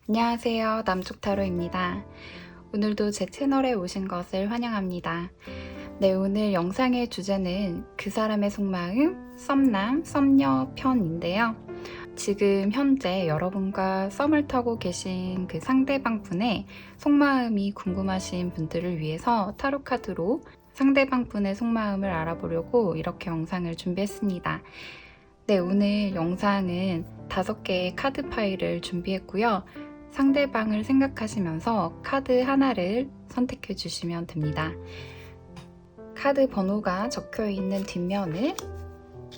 안녕하세요. 남쪽타로입니다. 오늘도 제 채널에 오신 것을 환영합니다. 네, 오늘 영상의 주제는 그 사람의 속마음, 썸남, 썸녀 편인데요. 지금 현재 여러분과 썸을 타고 계신 그 상대방 분의 속마음이 궁금하신 분들을 위해서 타로카드로 상대방 분의 속마음을 알아보려고 이렇게 영상을 준비했습니다. 네, 오늘 영상은 5개의 카드 파일을 준비했고요. 상대방을 생각하시면서 카드 하나를 선택해 주시면 됩니다. 카드 번호가 적혀 있는 뒷면을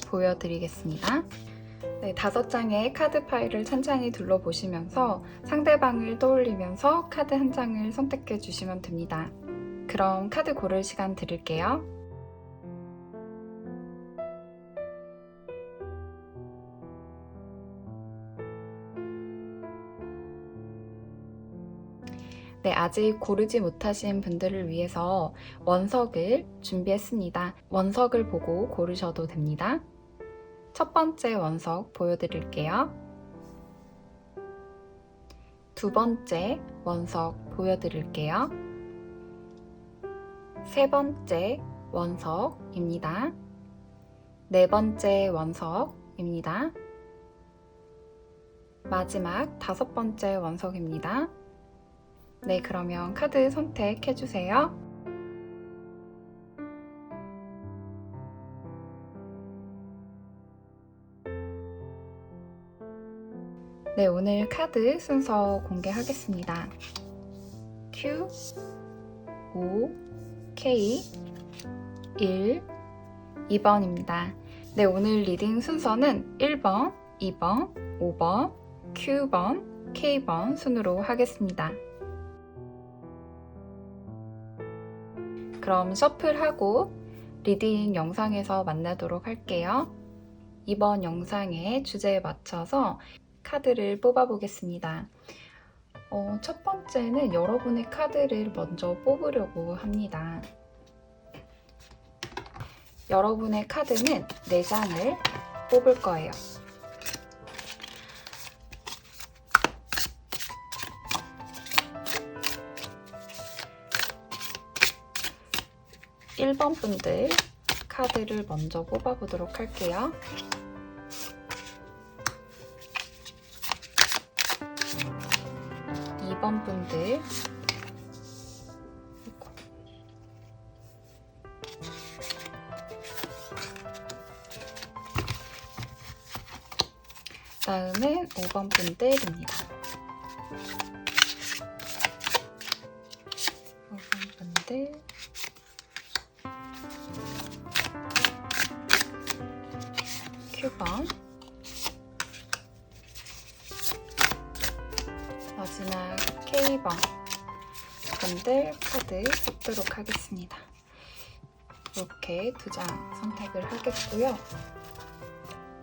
보여드리겠습니다. 네, 5장의 카드 파일을 찬찬히 둘러보시면서 상대방을 떠올리면서 카드 한 장을 선택해 주시면 됩니다. 그럼 카드 고를 시간 드릴게요. 네, 아직 고르지 못하신 분들을 위해서 원석을 준비했습니다. 원석을 보고 고르셔도 됩니다. 첫 번째 원석 보여드릴게요. 두 번째 원석 보여드릴게요. 세 번째 원석입니다. 네 번째 원석입니다. 마지막 5번째 원석입니다. 네, 그러면 카드 선택해주세요. 네, 오늘 카드 순서 공개하겠습니다. Q, O, K, 1, 2번입니다. 네, 오늘 리딩 순서는 1번, 2번, 5번, Q번, K번 순으로 하겠습니다. 그럼 셔플하고 리딩 영상에서 만나도록 할게요. 이번 영상의 주제에 맞춰서 카드를 뽑아보겠습니다. 첫 번째는 여러분의 카드를 먼저 뽑으려고 합니다. 여러분의 카드는 4장을 뽑을 거예요. (1번) 분들 카드를 먼저 뽑아보도록 할게요. (2번) 분들 다음은 (5번) 분들입니다. 5번 분들 Q번 마지막 K번 분들 카드 뽑도록 하겠습니다. 이렇게 2장 선택을 하겠고요.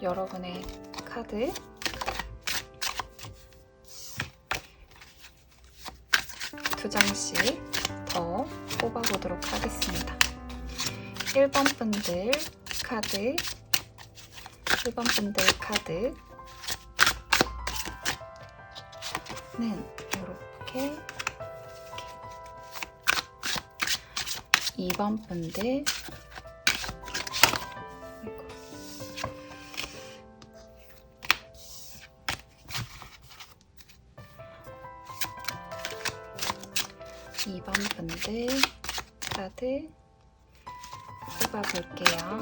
여러분의 카드 두 장씩 더 뽑아보도록 하겠습니다. 1번 분들 카드 1번 분들 카드는 이렇게 2번 분들 2번 분들 카드 뽑아볼게요.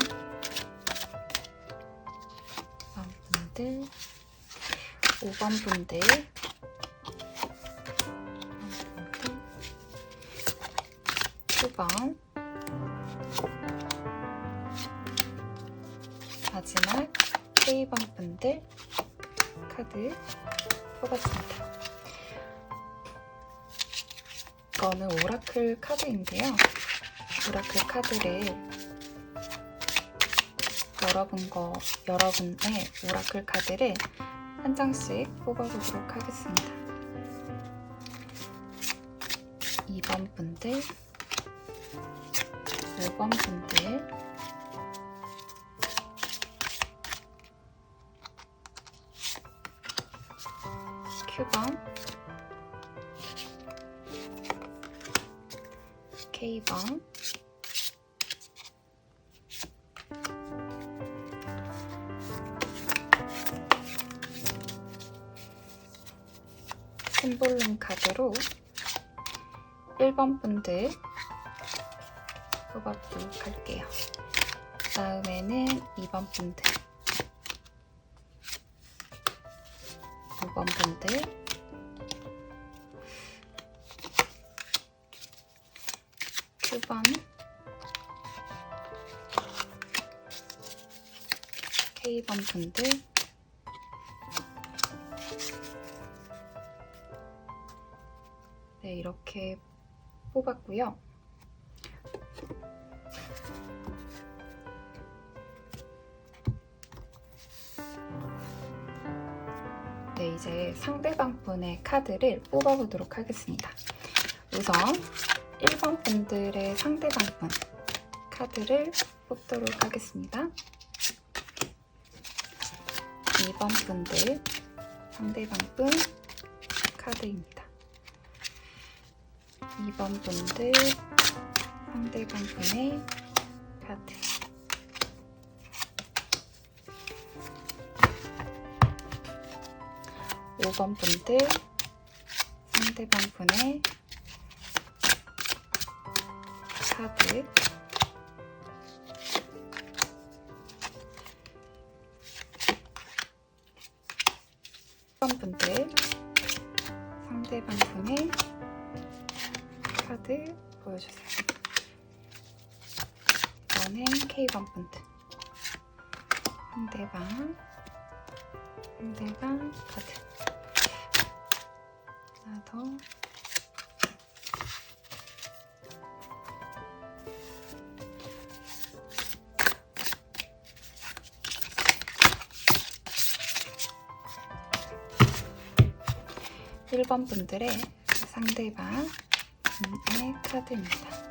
2번 분들 5번 분들 2번 마지막 K번 분들 카드 뽑았습니다. 이거는 오라클 카드인데요. 오라클 카드를 여러분의 오라클 카드를 한 장씩 뽑아보도록 하겠습니다. 2번 분들, 5번 분들, Q번, K번, 심볼룸 카드로 1번 분들 뽑아보도록 할게요. 다음에는 2번 분들, 5번 분들, 9번, K번 분들, 네, 이렇게 뽑았고요. 네, 이제 상대방 분의 카드를 뽑아보도록 하겠습니다. 우선 1번 분들의 상대방 분 카드를 뽑도록 하겠습니다. 2번 분들 상대방 분 카드입니다. 2번 분들 상대방 분의 카드, 5번 분들 상대방 분의 카드, 10번 분들 상대방 분의 카드 보여주세요. 이번엔 K번 분들 상대방 카드 하나 더, (1번) 분들의 상대방의 카드입니다.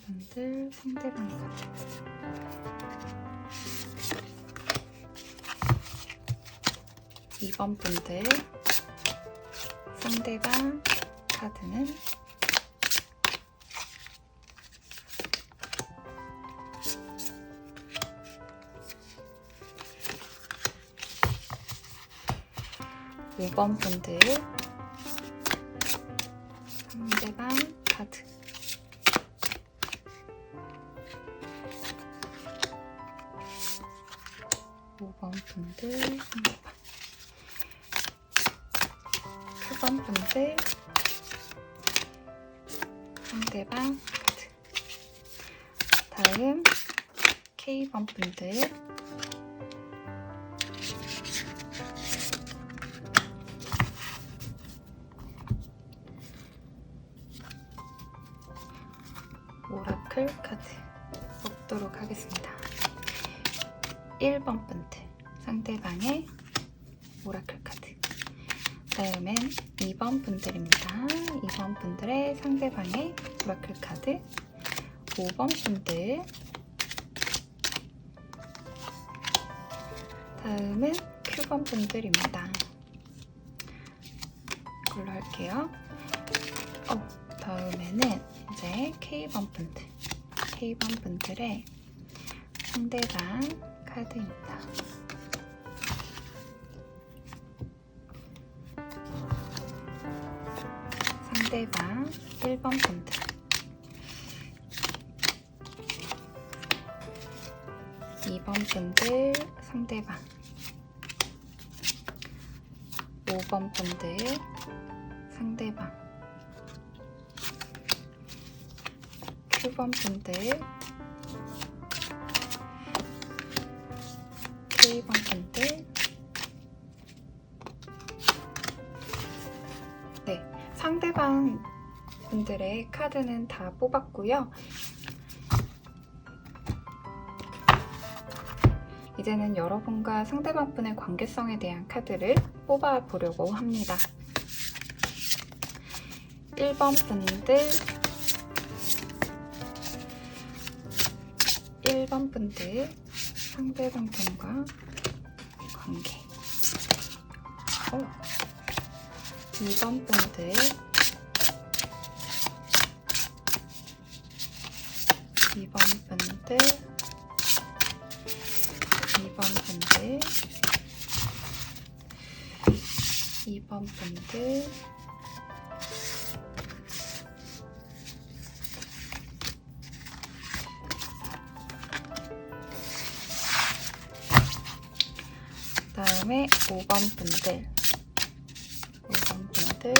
분들 상대방 카드, 2번 분들 상대방 카드는 5번 분들 상대방 카드, 5번 분들 상대방, 9번 분들 상대방 카드. 다음 K번 분들 오라클 카드 뽑도록 하겠습니다. 1번 분들 상대방의 오라클 카드, 다음엔 2번 분들입니다. 2번 분들의 상대방의 오라클 카드, 5번 분들, 다음은 Q번 분들입니다. 이걸로 할게요. 다음에는 이제 K번 분들, K번 분들의 상대방 카드입니다. 상대방 1번 분들, 2번 분들 상대방, 5번 분들 상대방, Q번 분들, K번 분들. 네, 상대방 분들의 카드는 다 뽑았고요. 이제는 여러분과 상대방 분의 관계성에 대한 카드를 뽑아 보려고 합니다. 1번 분들, 1번 분들 상대방 분과 관계. 2번 분들 2번 분들 2번 분들 2번 분들 그다음에 5번 분들 5번 분들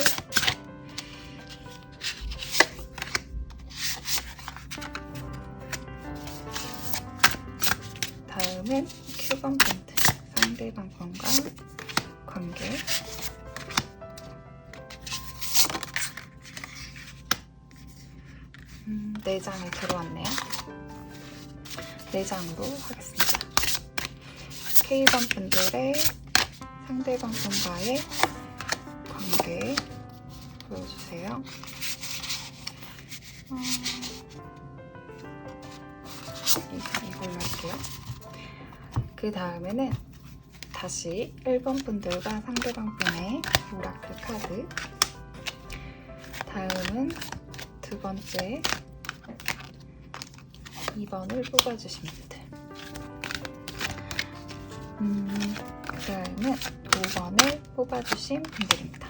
다음은 Q번 분들 상대방 분과 관계. 4장이 들어왔네요. 4장으로 하겠습니다. K번 분들의 상대방 분과의 관계 보여주세요. 이걸로 할게요. 그 다음에는 다시 1번 분들과 상대방 분의 오라클 카드. 다음은 두 번째 2번을 뽑아주신 분들. 그 다음은 5번을 뽑아주신 분들입니다.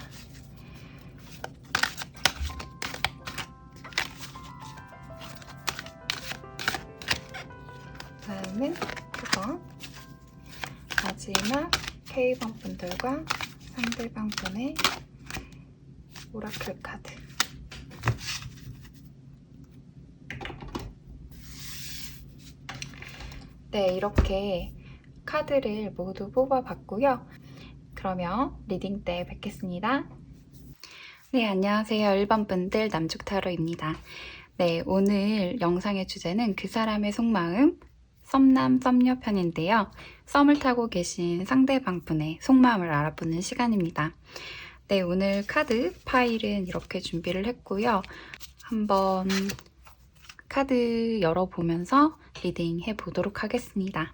다음은 9번 마지막 K번 분들과 상대방 분의 오라클 카드. 네, 이렇게 카드를 모두 뽑아봤고요. 그러면 리딩 때 뵙겠습니다. 네, 안녕하세요. 1번 분들 남죽타로입니다. 네, 오늘 영상의 주제는 그 사람의 속마음 썸남 썸녀 편인데요. 썸을 타고 계신 상대방 분의 속마음을 알아보는 시간입니다. 네, 오늘 카드 파일은 이렇게 준비를 했고요. 한번 카드 열어보면서 리딩 해보도록 하겠습니다.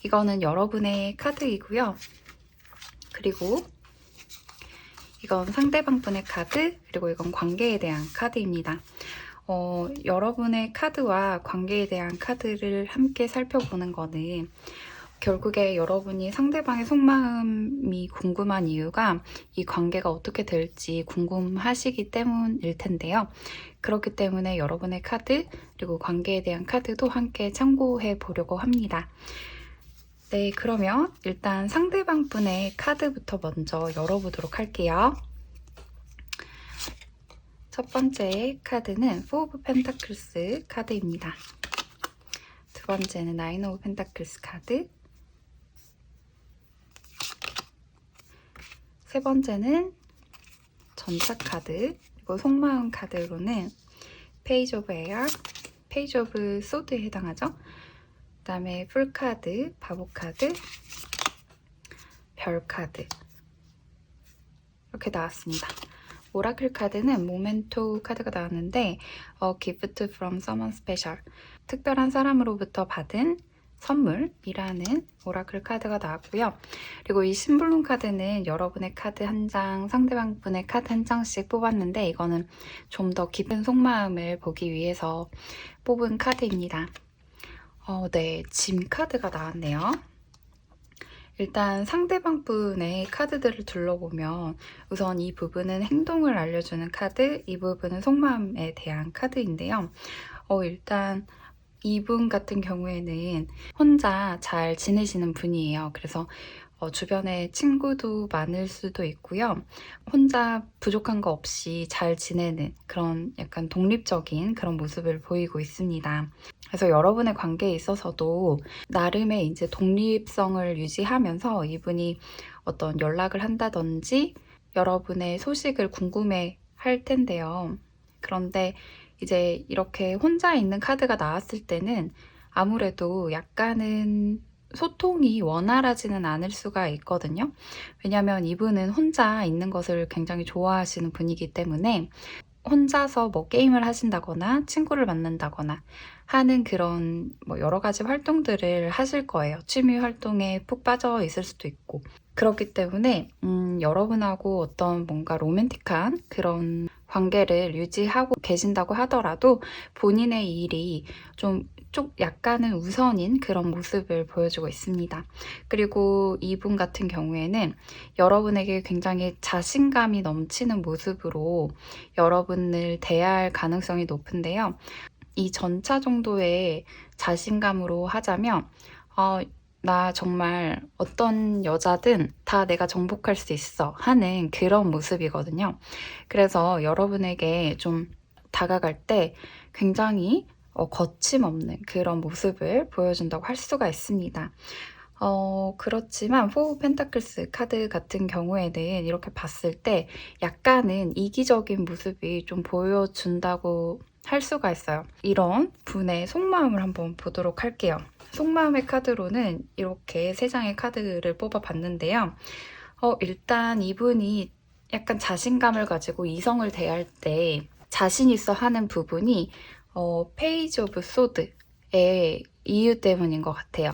이거는 여러분의 카드이고요. 그리고 이건 상대방 분의 카드, 그리고 이건 관계에 대한 카드입니다. 여러분의 카드와 관계에 대한 카드를 함께 살펴보는 거는 결국에 여러분이 상대방의 속마음이 궁금한 이유가 이 관계가 어떻게 될지 궁금하시기 때문일 텐데요. 그렇기 때문에 여러분의 카드 그리고 관계에 대한 카드도 함께 참고해 보려고 합니다. 네, 그러면 일단 상대방 분의 카드부터 먼저 열어보도록 할게요. 첫 번째 카드는 Four of Pentacles 카드입니다. 두 번째는 Nine of Pentacles 카드. 세 번째는 전차 카드, 그리고 속마음 카드로는 Page of Air, Page of Sword에 해당하죠. 그 다음에 풀 카드, 바보 카드, 별 카드 이렇게 나왔습니다. 오라클 카드는 모멘토 카드가 나왔는데 A gift from someone special, 특별한 사람으로부터 받은 선물이라는 오라클 카드가 나왔고요. 그리고 이 심블룸 카드는 여러분의 카드 한 장, 상대방 분의 카드 한 장씩 뽑았는데 이거는 좀 더 깊은 속마음을 보기 위해서 뽑은 카드입니다. 네, 짐 카드가 나왔네요. 일단 상대방 분의 카드들을 둘러보면 우선 이 부분은 행동을 알려주는 카드, 이 부분은 속마음에 대한 카드인데요. 일단 이분 같은 경우에는 혼자 잘 지내시는 분이에요. 그래서 주변에 친구도 많을 수도 있고요. 혼자 부족한 거 없이 잘 지내는 그런 약간 독립적인 그런 모습을 보이고 있습니다. 그래서 여러분의 관계에 있어서도 나름의 이제 독립성을 유지하면서 이분이 어떤 연락을 한다든지 여러분의 소식을 궁금해 할 텐데요. 그런데 이제 이렇게 혼자 있는 카드가 나왔을 때는 아무래도 약간은 소통이 원활하지는 않을 수가 있거든요. 왜냐하면 이분은 혼자 있는 것을 굉장히 좋아하시는 분이기 때문에 혼자서 뭐 게임을 하신다거나 친구를 만난다거나 하는 그런 뭐 여러 가지 활동들을 하실 거예요. 취미 활동에 푹 빠져 있을 수도 있고. 그렇기 때문에 여러분하고 어떤 뭔가 로맨틱한 그런 관계를 유지하고 계신다고 하더라도 본인의 일이 좀 약간은 우선인 그런 모습을 보여주고 있습니다. 그리고 이분 같은 경우에는 여러분에게 굉장히 자신감이 넘치는 모습으로 여러분을 대할 가능성이 높은데요. 이 전차 정도의 자신감으로 하자면 나 정말 어떤 여자든 다 내가 정복할 수 있어 하는 그런 모습이거든요. 그래서 여러분에게 좀 다가갈 때 굉장히 거침없는 그런 모습을 보여준다고 할 수가 있습니다. 그렇지만 포 펜타클스 카드 같은 경우에는 이렇게 봤을 때 약간은 이기적인 모습이 좀 보여준다고 할 수가 있어요. 이런 분의 속마음을 한번 보도록 할게요. 속마음의 카드로는 이렇게 3장의 카드를 뽑아봤는데요. 일단 이분이 약간 자신감을 가지고 이성을 대할 때 자신 있어 하는 부분이 페이지 오브 소드의 이유 때문인 것 같아요.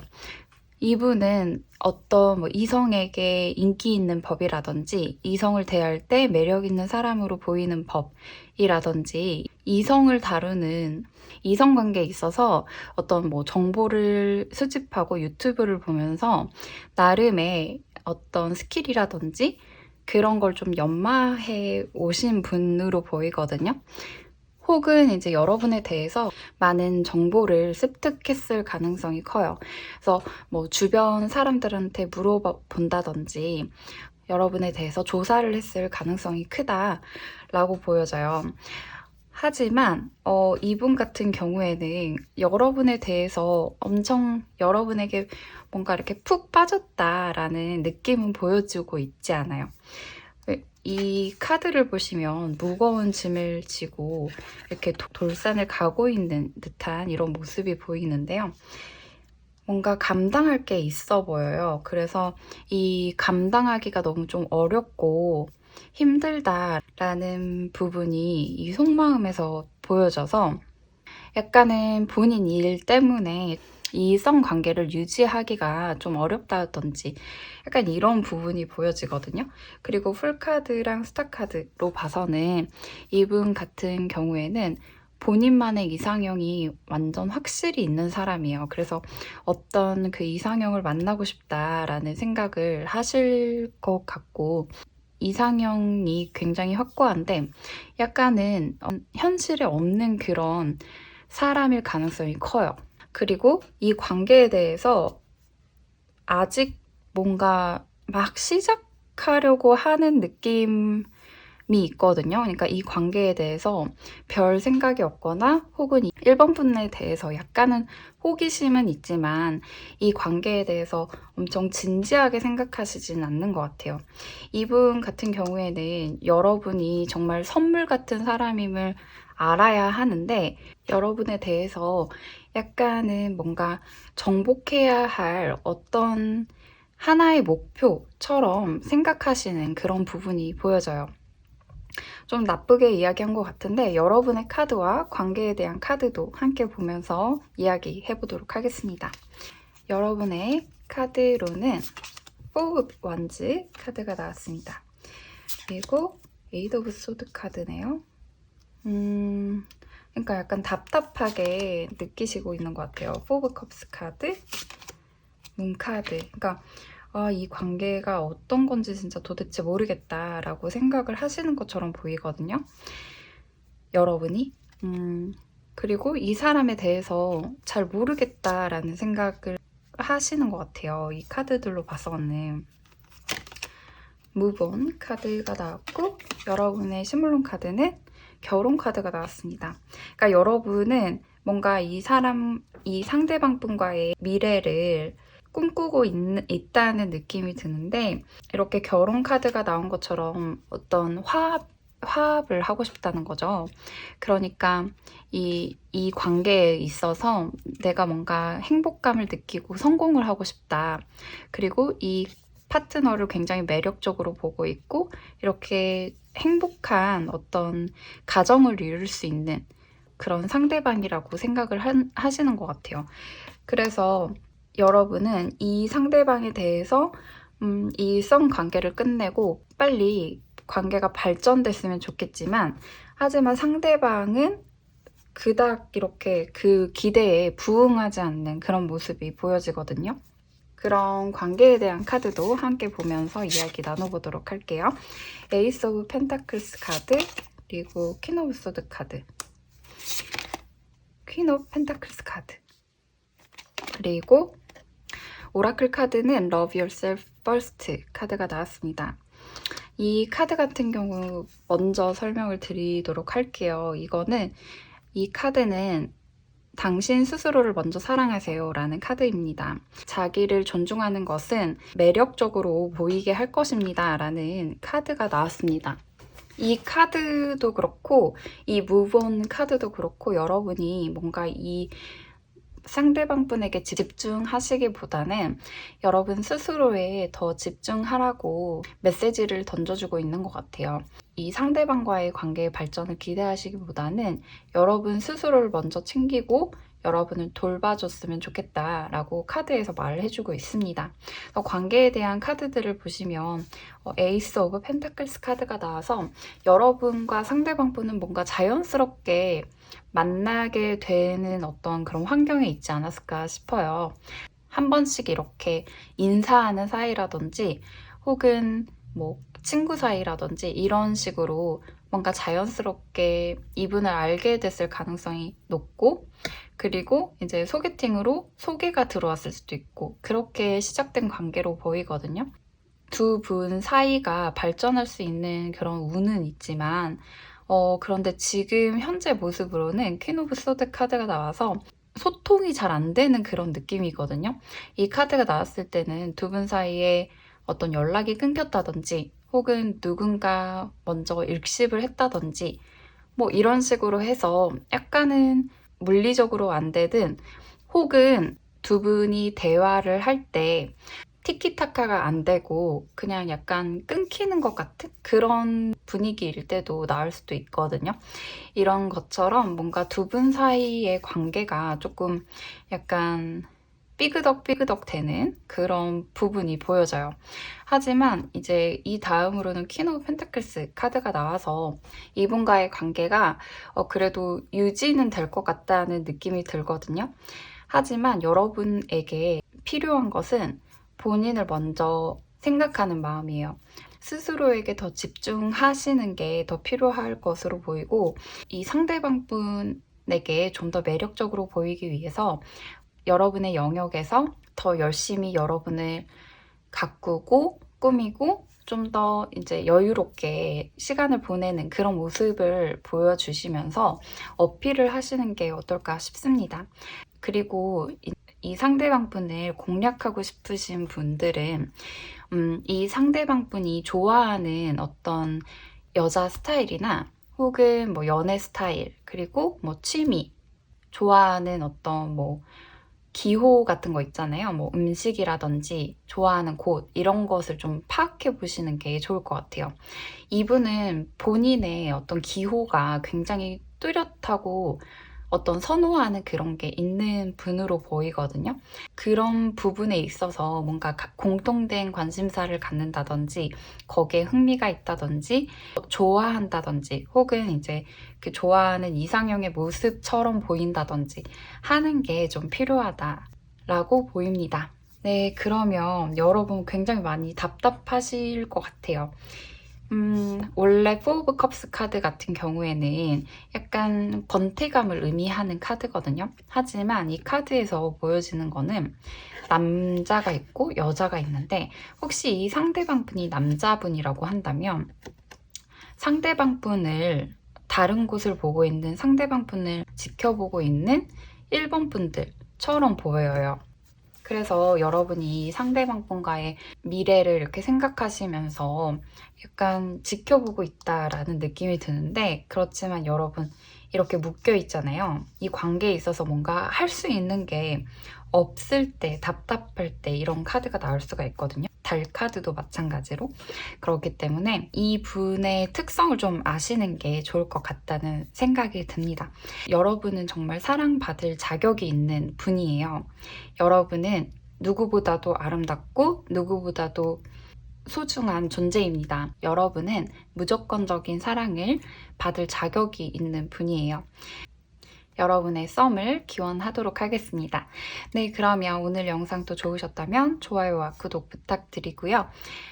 이분은 어떤 뭐 이성에게 인기 있는 법이라든지 이성을 대할 때 매력 있는 사람으로 보이는 법이라든지 이성을 다루는 이성관계에 있어서 어떤 뭐 정보를 수집하고 유튜브를 보면서 나름의 어떤 스킬이라든지 그런 걸 좀 연마해 오신 분으로 보이거든요. 혹은 이제 여러분에 대해서 많은 정보를 습득했을 가능성이 커요. 그래서 뭐 주변 사람들한테 물어본다든지 여러분에 대해서 조사를 했을 가능성이 크다라고 보여져요. 하지만 이분 같은 경우에는 여러분에 대해서 엄청 여러분에게 뭔가 이렇게 푹 빠졌다라는 느낌은 보여주고 있지 않아요. 이 카드를 보시면 무거운 짐을 지고 이렇게 돌산을 가고 있는 듯한 이런 모습이 보이는데요. 뭔가 감당할 게 있어 보여요. 그래서 이 감당하기가 너무 좀 어렵고 힘들다라는 부분이 이 속마음에서 보여져서 약간은 본인 일 때문에 이성 관계를 유지하기가 좀 어렵다든지 약간 이런 부분이 보여지거든요. 그리고 풀카드랑 스타카드로 봐서는 이분 같은 경우에는 본인만의 이상형이 완전 확실히 있는 사람이에요. 그래서 어떤 그 이상형을 만나고 싶다라는 생각을 하실 것 같고 이상형이 굉장히 확고한데 약간은 현실에 없는 그런 사람일 가능성이 커요. 그리고 이 관계에 대해서 아직 뭔가 막 시작하려고 하는 느낌이 있거든요. 그러니까 이 관계에 대해서 별 생각이 없거나 혹은 1번 분에 대해서 약간은 호기심은 있지만 이 관계에 대해서 엄청 진지하게 생각하시진 않는 것 같아요. 이분 같은 경우에는 여러분이 정말 선물 같은 사람임을 알아야 하는데 여러분에 대해서 약간은 뭔가 정복해야 할 어떤 하나의 목표처럼 생각하시는 그런 부분이 보여져요. 좀 나쁘게 이야기한 것 같은데 여러분의 카드와 관계에 대한 카드도 함께 보면서 이야기해 보도록 하겠습니다. 여러분의 카드로는 4 원즈 카드가 나왔습니다. 그리고 에이드 오브 소드 카드네요. 그러니까 약간 답답하게 느끼시고 있는 것 같아요. 4 오브 컵스 카드, 문 카드. 그러니까 이 관계가 어떤 건지 진짜 도대체 모르겠다라고 생각을 하시는 것처럼 보이거든요. 여러분이. 그리고 이 사람에 대해서 잘 모르겠다라는 생각을 하시는 것 같아요. 이 카드들로 봐서는. 무본 카드가 나왔고 여러분의 시뮬론 카드는 결혼 카드가 나왔습니다. 그러니까 여러분은 뭔가 이 상대방 분과의 미래를 꿈꾸고 있다는 느낌이 드는데 이렇게 결혼 카드가 나온 것처럼 어떤 화합을 하고 싶다는 거죠. 그러니까 이 관계에 있어서 내가 뭔가 행복감을 느끼고 성공을 하고 싶다. 그리고 이 파트너를 굉장히 매력적으로 보고 있고 이렇게 행복한 어떤 가정을 이룰 수 있는 그런 상대방이라고 생각을 하시는 것 같아요. 그래서 여러분은 이 상대방에 대해서 이 썸 관계를 끝내고 빨리 관계가 발전됐으면 좋겠지만 하지만 상대방은 그닥 이렇게 그 기대에 부응하지 않는 그런 모습이 보여지거든요. 그런 관계에 대한 카드도 함께 보면서 이야기 나눠보도록 할게요. 에이스 오브 펜타클스 카드, 그리고 퀸 오브 소드 카드, 퀸 오브 펜타클스 카드, 그리고 오라클 카드는 Love Yourself First 카드가 나왔습니다. 이 카드 같은 경우 먼저 설명을 드리도록 할게요. 이 카드는 당신 스스로를 먼저 사랑하세요 라는 카드입니다. 자기를 존중하는 것은 매력적으로 보이게 할 것입니다 라는 카드가 나왔습니다. 이 카드도 그렇고 이 무브온 카드도 그렇고 여러분이 뭔가 이 상대방 분에게 집중하시기보다는 여러분 스스로에 더 집중하라고 메시지를 던져주고 있는 것 같아요. 이 상대방과의 관계의 발전을 기대하시기보다는 여러분 스스로를 먼저 챙기고 여러분을 돌봐줬으면 좋겠다라고 카드에서 말을 해주고 있습니다. 관계에 대한 카드들을 보시면 에이스 오브 펜타클스 카드가 나와서 여러분과 상대방 분은 뭔가 자연스럽게 만나게 되는 어떤 그런 환경에 있지 않았을까 싶어요. 한 번씩 이렇게 인사하는 사이라든지 혹은 뭐 친구 사이라든지 이런 식으로 뭔가 자연스럽게 이분을 알게 됐을 가능성이 높고 그리고 이제 소개팅으로 소개가 들어왔을 수도 있고 그렇게 시작된 관계로 보이거든요. 두 분 사이가 발전할 수 있는 그런 운은 있지만 그런데 지금 현재 모습으로는 퀸 오브 소드 카드가 나와서 소통이 잘 안 되는 그런 느낌이거든요. 이 카드가 나왔을 때는 두 분 사이에 어떤 연락이 끊겼다든지 혹은 누군가 먼저 일십을 했다든지 뭐 이런 식으로 해서 약간은 물리적으로 안 되든 혹은 두 분이 대화를 할 때 티키타카가 안 되고 그냥 약간 끊기는 것 같은 그런 분위기일 때도 나올 수도 있거든요. 이런 것처럼 뭔가 두 분 사이의 관계가 조금 약간 삐그덕 되는 그런 부분이 보여져요. 하지만 이제 이 다음으로는 퀸 오브 펜타클스 카드가 나와서 이분과의 관계가 그래도 유지는 될 것 같다는 느낌이 들거든요. 하지만 여러분에게 필요한 것은 본인을 먼저 생각하는 마음이에요. 스스로에게 더 집중하시는 게 더 필요할 것으로 보이고 이 상대방 분에게 좀 더 매력적으로 보이기 위해서 여러분의 영역에서 더 열심히 여러분을 가꾸고 꾸미고 좀 더 이제 여유롭게 시간을 보내는 그런 모습을 보여주시면서 어필을 하시는 게 어떨까 싶습니다. 그리고 이 상대방 분을 공략하고 싶으신 분들은 이 상대방 분이 좋아하는 어떤 여자 스타일이나 혹은 뭐 연애 스타일 그리고 뭐 취미 좋아하는 어떤 뭐 기호 같은 거 있잖아요. 뭐 음식이라든지 좋아하는 곳 이런 것을 좀 파악해 보시는 게 좋을 것 같아요. 이분은 본인의 어떤 기호가 굉장히 뚜렷하고 어떤 선호하는 그런 게 있는 분으로 보이거든요. 그런 부분에 있어서 뭔가 공통된 관심사를 갖는다든지 거기에 흥미가 있다든지 좋아한다든지 혹은 이제 그 좋아하는 이상형의 모습처럼 보인다든지 하는 게 좀 필요하다라고 보입니다. 네, 그러면 여러분 굉장히 많이 답답하실 것 같아요. 원래 포 오브 컵스 카드 같은 경우에는 약간 권태감을 의미하는 카드거든요. 하지만 이 카드에서 보여지는 거는 남자가 있고 여자가 있는데 혹시 이 상대방 분이 남자분이라고 한다면 상대방 분을 다른 곳을 보고 있는 상대방 분을 지켜보고 있는 1번 분들처럼 보여요. 그래서 여러분이 상대방 분과의 미래를 이렇게 생각하시면서 약간 지켜보고 있다라는 느낌이 드는데 그렇지만 여러분 이렇게 묶여 있잖아요. 이 관계에 있어서 뭔가 할 수 있는 게 없을 때, 답답할 때 이런 카드가 나올 수가 있거든요. 달 카드도 마찬가지로 그렇기 때문에 이 분의 특성을 좀 아시는 게 좋을 것 같다는 생각이 듭니다. 여러분은 정말 사랑받을 자격이 있는 분이에요. 여러분은 누구보다도 아름답고 누구보다도 소중한 존재입니다. 여러분은 무조건적인 사랑을 받을 자격이 있는 분이에요. 여러분의 썸을 기원하도록 하겠습니다. 네, 그러면 오늘 영상도 좋으셨다면 좋아요와 구독 부탁드리고요.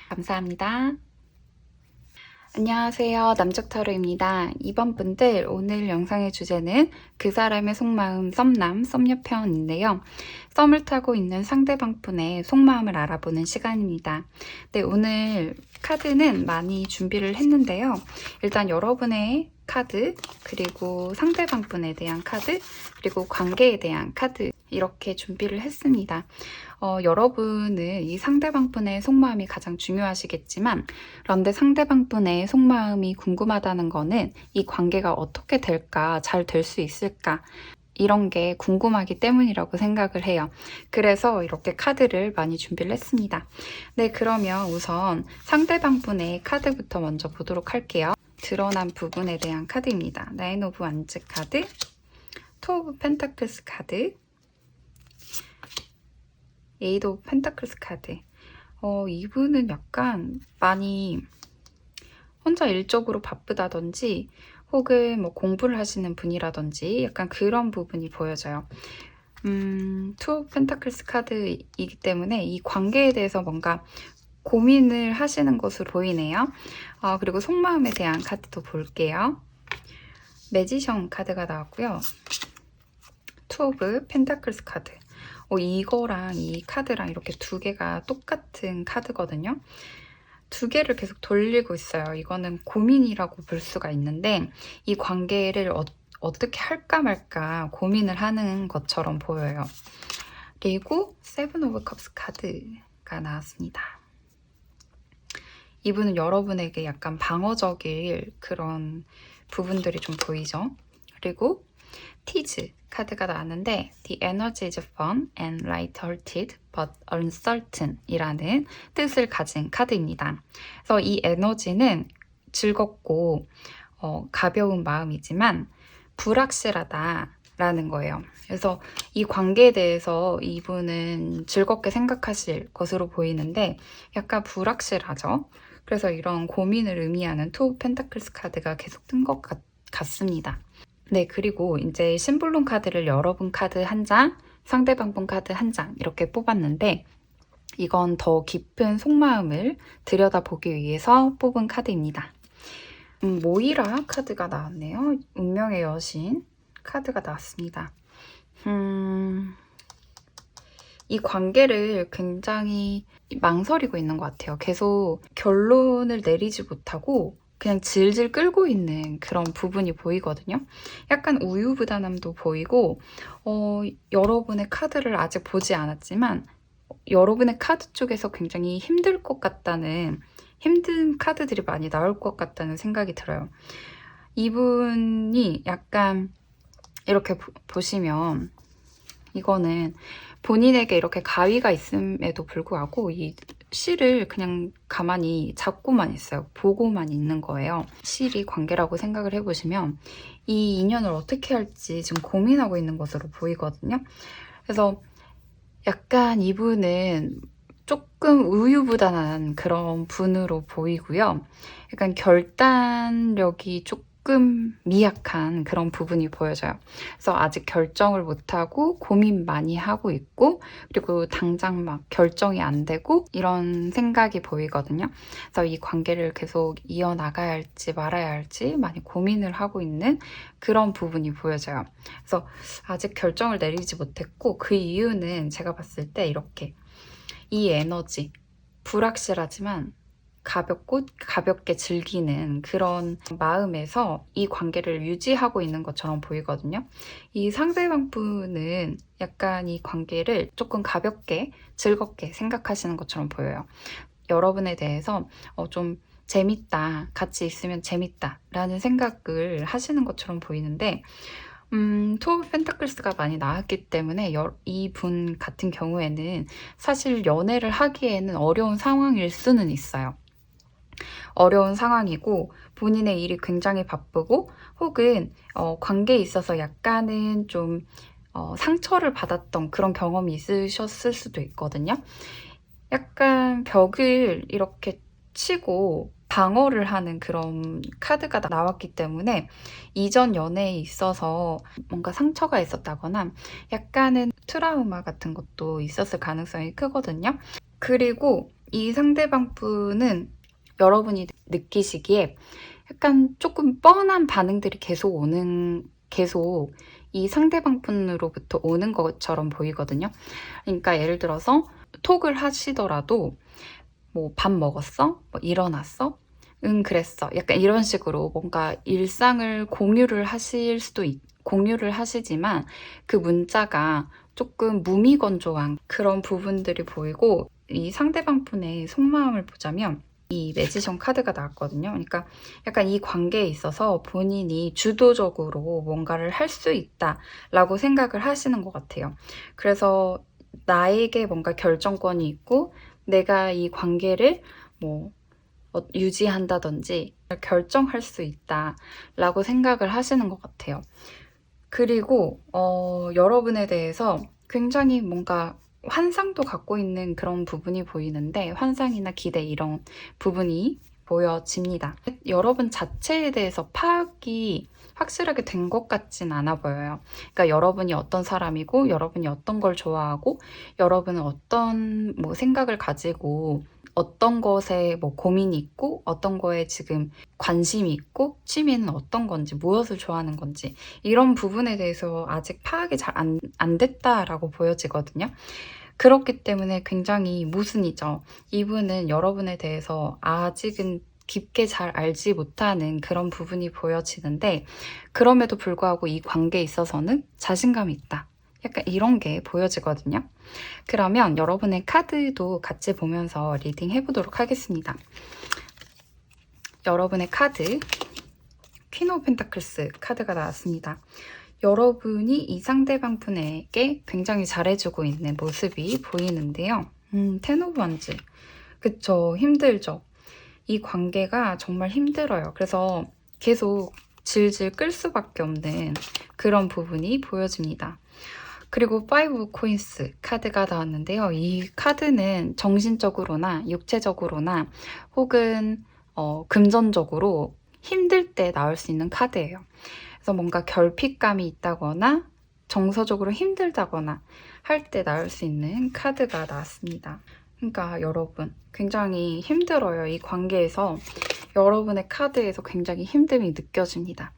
감사합니다. 안녕하세요. 남쪽타로입니다. 이번 분들 오늘 영상의 주제는 그 사람의 속마음 썸남, 썸녀편인데요. 썸을 타고 있는 상대방 분의 속마음을 알아보는 시간입니다. 네, 오늘 카드는 많이 준비를 했는데요. 일단 여러분의 카드, 그리고 상대방 분에 대한 카드, 그리고 관계에 대한 카드 이렇게 준비를 했습니다. 여러분은 이 상대방 분의 속마음이 가장 중요하시겠지만 그런데 상대방 분의 속마음이 궁금하다는 거는 이 관계가 어떻게 될까, 잘 될 수 있을까 이런 게 궁금하기 때문이라고 생각을 해요. 그래서 이렇게 카드를 많이 준비를 했습니다. 네, 그러면 우선 상대방 분의 카드부터 먼저 보도록 할게요. 드러난 부분에 대한 카드입니다. 나인 오브 완즈 카드, 투 오브 펜타클스 카드, 에이드 오브 펜타클스 카드. 이분은 약간 많이 혼자 일적으로 바쁘다든지 혹은 뭐 공부를 하시는 분이라든지 약간 그런 부분이 보여져요. 투 오브 펜타클스 카드이기 때문에 이 관계에 대해서 뭔가 고민을 하시는 것으로 보이네요. 그리고 속마음에 대한 카드도 볼게요. 매지션 카드가 나왔고요. 투 오브 펜타클스 카드. 이거랑 이 카드랑 이렇게 두 개가 똑같은 카드거든요. 두 개를 계속 돌리고 있어요. 이거는 고민이라고 볼 수가 있는데 이 관계를 어떻게 할까 말까 고민을 하는 것처럼 보여요. 그리고 세븐 오브 컵스 카드가 나왔습니다. 이분은 여러분에게 약간 방어적일 그런 부분들이 좀 보이죠. 그리고 티즈 카드가 나왔는데 The energy is fun and light-hearted but uncertain 이라는 뜻을 가진 카드입니다. 그래서 이 에너지는 즐겁고 가벼운 마음이지만 불확실하다 라는 거예요. 그래서 이 관계에 대해서 이분은 즐겁게 생각하실 것으로 보이는데 약간 불확실하죠. 그래서 이런 고민을 의미하는 투 오브 펜타클스 카드가 계속 뜬 것 같습니다. 네, 그리고 이제 심블룸 카드를 여러분 카드 한 장, 상대방 분 카드 한 장 이렇게 뽑았는데 이건 더 깊은 속마음을 들여다보기 위해서 뽑은 카드입니다. 모이라 카드가 나왔네요. 운명의 여신 카드가 나왔습니다. 이 관계를 굉장히 망설이고 있는 것 같아요. 계속 결론을 내리지 못하고 그냥 질질 끌고 있는 그런 부분이 보이거든요. 약간 우유부단함도 보이고 여러분의 카드를 아직 보지 않았지만 여러분의 카드 쪽에서 굉장히 힘들 것 같다는 힘든 카드들이 많이 나올 것 같다는 생각이 들어요. 이분이 약간 이렇게 보시면 이거는 본인에게 이렇게 가위가 있음에도 불구하고 이 실을 그냥 가만히 잡고만 있어요. 보고만 있는 거예요. 실이 관계라고 생각을 해보시면 이 인연을 어떻게 할지 지금 고민하고 있는 것으로 보이거든요. 그래서 약간 이분은 조금 우유부단한 그런 분으로 보이고요. 약간 결단력이 조금 미약한 그런 부분이 보여져요. 그래서 아직 결정을 못하고 고민 많이 하고 있고 그리고 당장 막 결정이 안 되고 이런 생각이 보이거든요. 그래서 이 관계를 계속 이어나가야 할지 말아야 할지 많이 고민을 하고 있는 그런 부분이 보여져요. 그래서 아직 결정을 내리지 못했고 그 이유는 제가 봤을 때 이렇게 이 에너지 불확실하지만 가볍게 즐기는 그런 마음에서 이 관계를 유지하고 있는 것처럼 보이거든요. 이 상대방 분은 약간 이 관계를 조금 가볍게 즐겁게 생각하시는 것처럼 보여요. 여러분에 대해서 좀 재밌다, 같이 있으면 재밌다 라는 생각을 하시는 것처럼 보이는데 투 오브 펜타클스가 많이 나왔기 때문에 이분 같은 경우에는 사실 연애를 하기에는 어려운 상황일 수는 있어요. 어려운 상황이고 본인의 일이 굉장히 바쁘고 혹은 관계에 있어서 약간은 좀 상처를 받았던 그런 경험이 있으셨을 수도 있거든요. 약간 벽을 이렇게 치고 방어를 하는 그런 카드가 나왔기 때문에 이전 연애에 있어서 뭔가 상처가 있었다거나 약간은 트라우마 같은 것도 있었을 가능성이 크거든요. 그리고 이 상대방 분은 여러분이 느끼시기에 약간 조금 뻔한 반응들이 계속 이 상대방 분으로부터 오는 것처럼 보이거든요. 그러니까 예를 들어서 톡을 하시더라도 뭐 밥 먹었어? 뭐 일어났어? 응, 그랬어. 약간 이런 식으로 뭔가 일상을 공유를 하시지만 그 문자가 조금 무미건조한 그런 부분들이 보이고 이 상대방 분의 속마음을 보자면 이 매지션 카드가 나왔거든요. 그러니까 약간 이 관계에 있어서 본인이 주도적으로 뭔가를 할 수 있다라고 생각을 하시는 것 같아요. 그래서 나에게 뭔가 결정권이 있고 내가 이 관계를 뭐 유지한다든지 결정할 수 있다라고 생각을 하시는 것 같아요. 그리고 여러분에 대해서 굉장히 뭔가 환상도 갖고 있는 그런 부분이 보이는데 환상이나 기대 이런 부분이 보여집니다. 여러분 자체에 대해서 파악이 확실하게 된 것 같진 않아 보여요. 그러니까 여러분이 어떤 사람이고 여러분이 어떤 걸 좋아하고 여러분은 어떤 뭐 생각을 가지고 어떤 것에 뭐 고민이 있고 어떤 거에 지금 관심이 있고 취미는 어떤 건지 무엇을 좋아하는 건지 이런 부분에 대해서 아직 파악이 잘 안 됐다라고 보여지거든요. 그렇기 때문에 굉장히 모순이죠. 이분은 여러분에 대해서 아직은 깊게 잘 알지 못하는 그런 부분이 보여지는데 그럼에도 불구하고 이 관계에 있어서는 자신감이 있다. 약간 이런 게 보여지거든요. 그러면 여러분의 카드도 같이 보면서 리딩 해보도록 하겠습니다. 여러분의 카드 퀸 오브 펜타클스 카드가 나왔습니다. 여러분이 이 상대방 분에게 굉장히 잘해주고 있는 모습이 보이는데요. 텐 오브 원즈. 그쵸, 힘들죠. 이 관계가 정말 힘들어요. 그래서 계속 질질 끌 수밖에 없는 그런 부분이 보여집니다. 그리고 5 코인스 카드가 나왔는데요. 이 카드는 정신적으로나 육체적으로나 혹은 금전적으로 힘들 때 나올 수 있는 카드예요. 그래서 뭔가 결핍감이 있다거나 정서적으로 힘들다거나 할 때 나올 수 있는 카드가 나왔습니다. 그러니까 여러분 굉장히 힘들어요. 이 관계에서 여러분의 카드에서 굉장히 힘듦이 느껴집니다.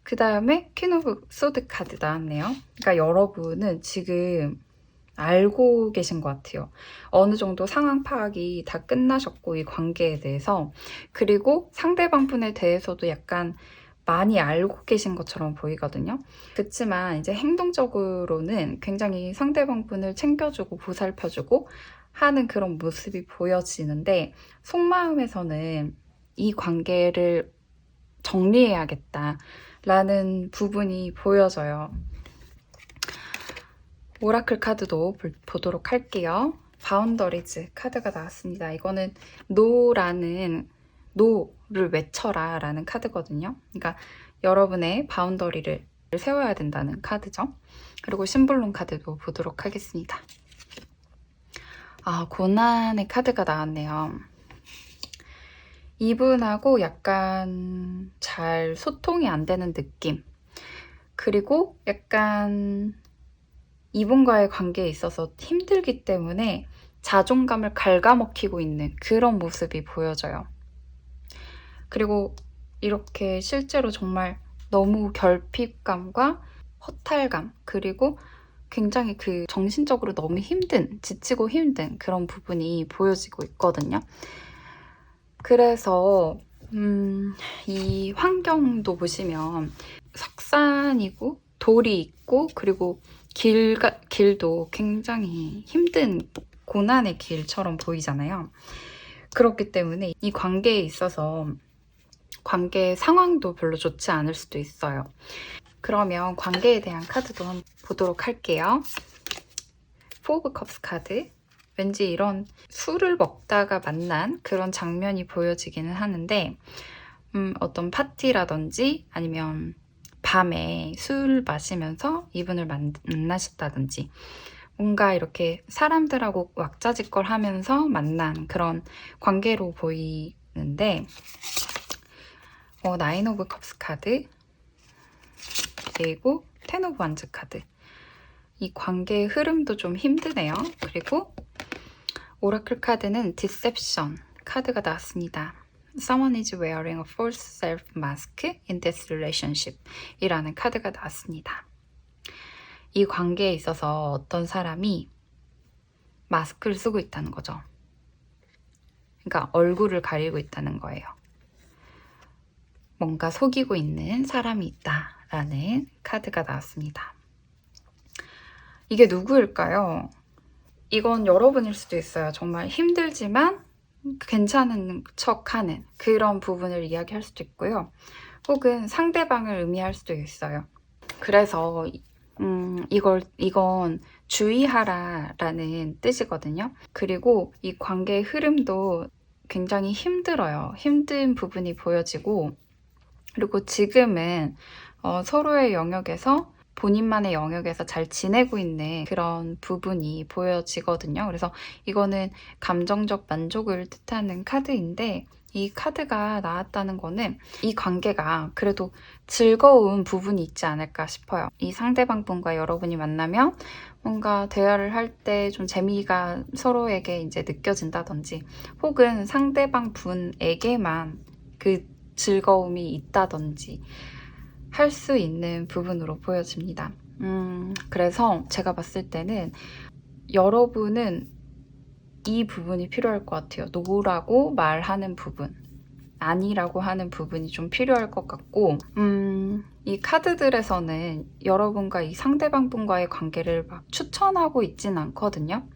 그 다음에 퀸 오브 소드 카드 나왔네요. 그러니까 여러분은 지금 알고 계신 것 같아요. 어느 정도 상황 파악이 다 끝나셨고 이 관계에 대해서 그리고 상대방 분에 대해서도 약간 많이 알고 계신 것처럼 보이거든요. 그렇지만 이제 행동적으로는 굉장히 상대방 분을 챙겨주고 보살펴주고 하는 그런 모습이 보여지는데 속마음에서는 이 관계를 정리해야겠다라는 부분이 보여져요. 오라클 카드도 보도록 할게요. 바운더리즈 카드가 나왔습니다. 이거는 노를 외쳐라 라는 카드거든요. 그러니까 여러분의 바운더리를 세워야 된다는 카드죠. 그리고 심볼론 카드도 보도록 하겠습니다. 고난의 카드가 나왔네요. 이분하고 약간 잘 소통이 안 되는 느낌. 그리고 약간 이분과의 관계에 있어서 힘들기 때문에 자존감을 갉아먹히고 있는 그런 모습이 보여져요. 그리고 이렇게 실제로 정말 너무 결핍감과 허탈감 그리고 굉장히 그 정신적으로 너무 지치고 힘든 그런 부분이 보여지고 있거든요. 그래서 이 환경도 보시면 석산이고 돌이 있고 그리고 길도 굉장히 힘든 고난의 길처럼 보이잖아요. 그렇기 때문에 이 관계에 있어서 관계 상황도 별로 좋지 않을 수도 있어요. 그러면 관계에 대한 카드도 한번 보도록 할게요. 포 오브 컵스 카드. 왠지 이런 술을 먹다가 만난 그런 장면이 보여지기는 하는데 어떤 파티라든지 아니면 밤에 술 마시면서 이분을 만나셨다든지 뭔가 이렇게 사람들하고 왁자지껄 하면서 만난 그런 관계로 보이는데 나인 오브 컵스 카드 그리고 텐 오브 완즈 카드. 이 관계의 흐름도 좀 힘드네요. 그리고 오라클 카드는 디셉션 카드가 나왔습니다. Someone is wearing a false self mask in this relationship 이라는 카드가 나왔습니다. 이 관계에 있어서 어떤 사람이 마스크를 쓰고 있다는 거죠. 그러니까 얼굴을 가리고 있다는 거예요. 뭔가 속이고 있는 사람이 있다라는 카드가 나왔습니다. 이게 누구일까요? 이건 여러분일 수도 있어요. 정말 힘들지만 괜찮은 척하는 그런 부분을 이야기할 수도 있고요. 혹은 상대방을 의미할 수도 있어요. 그래서 이건 주의하라라는 뜻이거든요. 그리고 이 관계의 흐름도 굉장히 힘들어요. 힘든 부분이 보여지고 그리고 지금은 서로의 영역에서 본인만의 영역에서 잘 지내고 있는 그런 부분이 보여지거든요. 그래서 이거는 감정적 만족을 뜻하는 카드인데 이 카드가 나왔다는 거는 이 관계가 그래도 즐거운 부분이 있지 않을까 싶어요. 이 상대방 분과 여러분이 만나면 뭔가 대화를 할 때 좀 재미가 서로에게 이제 느껴진다든지 혹은 상대방 분에게만 그 즐거움이 있다든지 할 수 있는 부분으로 보여집니다. 그래서 제가 봤을 때는 여러분은 이 부분이 필요할 것 같아요. 노라고 말하는 부분, 아니라고 하는 부분이 좀 필요할 것 같고 이 카드들에서는 여러분과 이 상대방 분과의 관계를 막 추천하고 있진 않거든요.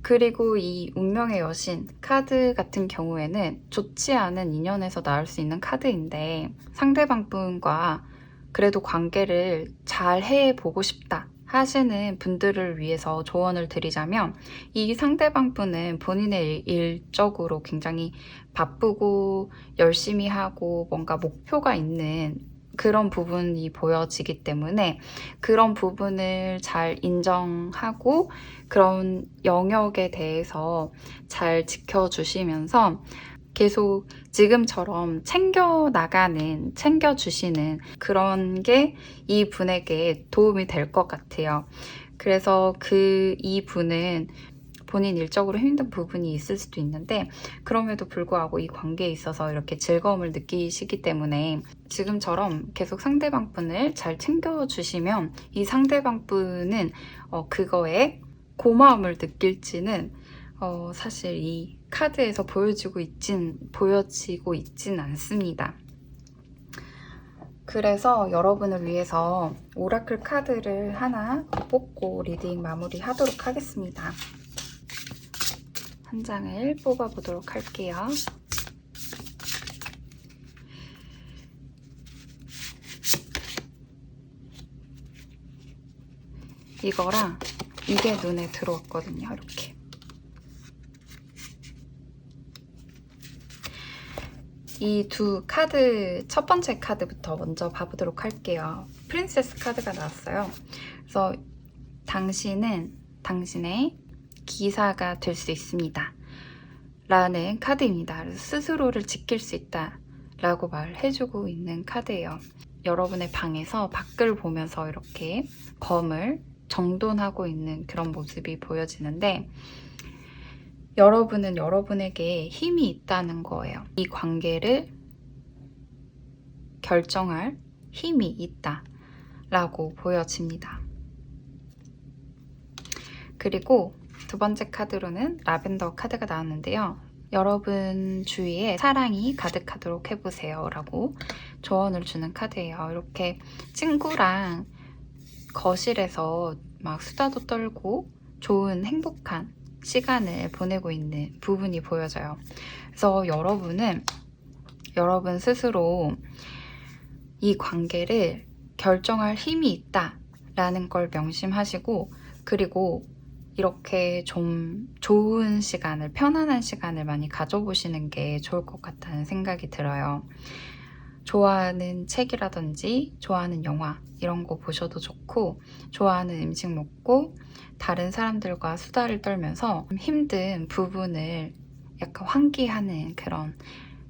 그리고 이 운명의 여신 카드 같은 경우에는 좋지 않은 인연에서 나올 수 있는 카드인데 상대방 분과 그래도 관계를 잘 해보고 싶다 하시는 분들을 위해서 조언을 드리자면 이 상대방 분은 본인의 일적으로 굉장히 바쁘고 열심히 하고 뭔가 목표가 있는 그런 부분이 보여지기 때문에 그런 부분을 잘 인정하고 그런 영역에 대해서 잘 지켜주시면서 계속 지금처럼 챙겨주시는 그런 게 이 분에게 도움이 될 것 같아요. 그래서 이 분은 본인 일적으로 힘든 부분이 있을 수도 있는데 그럼에도 불구하고 이 관계에 있어서 이렇게 즐거움을 느끼시기 때문에 지금처럼 계속 상대방 분을 잘 챙겨주시면 이 상대방 분은 그거에 고마움을 느낄지는 사실 이 카드에서 보여지고 있진 않습니다. 그래서 여러분을 위해서 오라클 카드를 하나 뽑고 리딩 마무리하도록 하겠습니다. 한 장을 뽑아보도록 할게요. 이거랑 이게 눈에 들어왔거든요. 이렇게. 이 두 카드, 첫 번째 카드부터 먼저 봐보도록 할게요. 프린세스 카드가 나왔어요. 그래서 당신은 당신의 기사가 될 수 있습니다. 라는 카드입니다. 그래서 스스로를 지킬 수 있다 라고 말해주고 있는 카드예요. 여러분의 방에서 밖을 보면서 이렇게 검을 정돈하고 있는 그런 모습이 보여지는데 여러분은 여러분에게 힘이 있다는 거예요. 이 관계를 결정할 힘이 있다 라고 보여집니다. 그리고 두 번째 카드로는 라벤더 카드가 나왔는데요. 여러분 주위에 사랑이 가득하도록 해보세요 라고 조언을 주는 카드예요. 이렇게 친구랑 거실에서 막 수다도 떨고 좋은 행복한 시간을 보내고 있는 부분이 보여져요. 그래서 여러분 스스로 이 관계를 결정할 힘이 있다라는 걸 명심하시고, 그리고 이렇게 좀 좋은 시간을, 편안한 시간을 많이 가져보시는 게 좋을 것 같다는 생각이 들어요. 좋아하는 책이라든지 좋아하는 영화 이런 거 보셔도 좋고, 좋아하는 음식 먹고 다른 사람들과 수다를 떨면서 힘든 부분을 약간 환기하는, 그런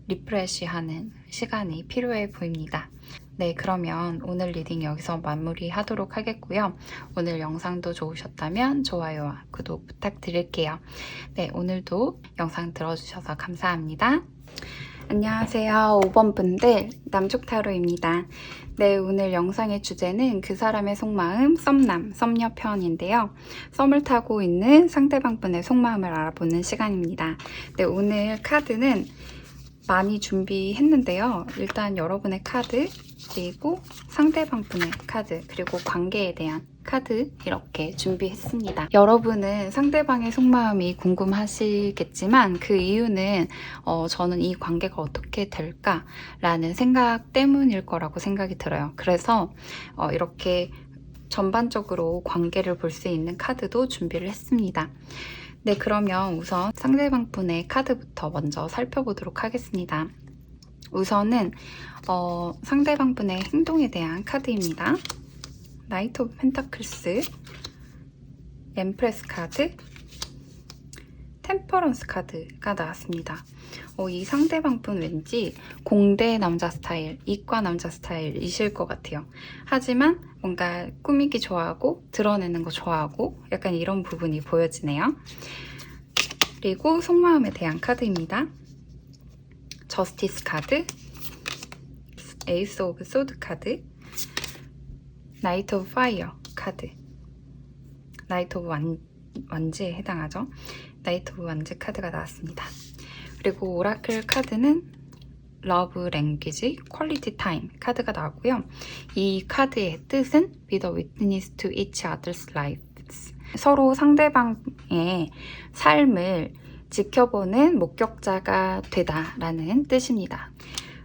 리프레시하는 시간이 필요해 보입니다. 네, 그러면 오늘 리딩 여기서 마무리하도록 하겠고요. 오늘 영상도 좋으셨다면 좋아요와 구독 부탁드릴게요. 네, 오늘도 영상 들어주셔서 감사합니다. 안녕하세요. 5번 분들, 남쪽타로입니다. 네, 오늘 영상의 주제는 그 사람의 속마음, 썸남, 썸녀 편인데요. 썸을 타고 있는 상대방 분의 속마음을 알아보는 시간입니다. 네, 오늘 카드는 많이 준비했는데요. 일단 여러분의 카드, 그리고 상대방 분의 카드, 그리고 관계에 대한 카드 이렇게 준비했습니다. 여러분은 상대방의 속마음이 궁금하시겠지만 그 이유는 저는 이 관계가 어떻게 될까라는 생각 때문일 거라고 생각이 들어요. 그래서 이렇게 전반적으로 관계를 볼 수 있는 카드도 준비를 했습니다. 네, 그러면 우선 상대방 분의 카드부터 먼저 살펴보도록 하겠습니다. 우선은 상대방 분의 행동에 대한 카드입니다. 나이트 오브 펜타클스, 엠프레스 카드, 템퍼런스 카드가 나왔습니다. 이 상대방 분 왠지 공대 남자 스타일, 이과 남자 스타일이실 것 같아요. 하지만 뭔가 꾸미기 좋아하고 드러내는 거 좋아하고 약간 이런 부분이 보여지네요. 그리고 속마음에 대한 카드입니다. 저스티스 카드, 에이스 오브 소드 카드, 나이트 오브 파이어 카드, 나이트 오브 완지에 해당하죠. 나이트 오브 완지 카드가 나왔습니다. 그리고 오라클 카드는 러브 랭귀지 퀄리티 타임 카드가 나왔고요. 이 카드의 뜻은 be the witness to each other's lives. 서로 상대방의 삶을 지켜보는 목격자가 되다라는 뜻입니다.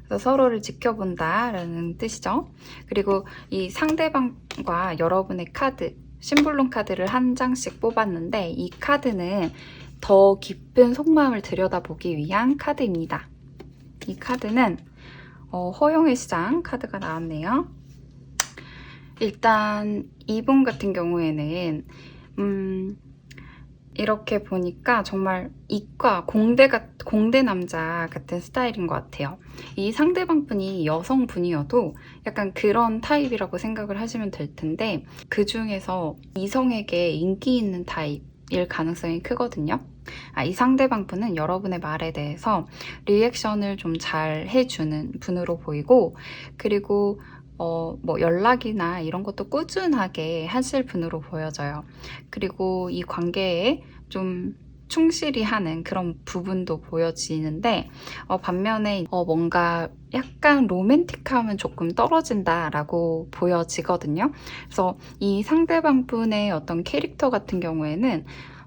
그래서 서로를 지켜본다라는 뜻이죠. 그리고 이 상대방과 여러분의 카드, 심볼론 카드를 한 장씩 뽑았는데 이 카드는 더 깊은 속마음을 들여다보기 위한 카드입니다. 이 카드는 허용의 시장 카드가 나왔네요. 일단 이분 같은 경우에는 이렇게 보니까 정말 이과 공대 남자 같은 스타일인 것 같아요. 이 상대방 분이 여성분이어도 약간 그런 타입이라고 생각을 하시면 될 텐데 그 중에서 이성에게 인기 있는 타입일 가능성이 크거든요. 이 상대방 분은 여러분의 말에 대해서 리액션을 좀 잘 해주는 분으로 보이고, 그리고 뭐 연락이나 이런 것도 꾸준하게 하실 분으로 보여져요. 그리고 이 관계에 좀 충실히 하는 그런 부분도 보여지는데 반면에 뭔가 약간 로맨틱함은 조금 떨어진다라고 보여지거든요. 그래서 이 상대방 분의 어떤 캐릭터 같은 경우에는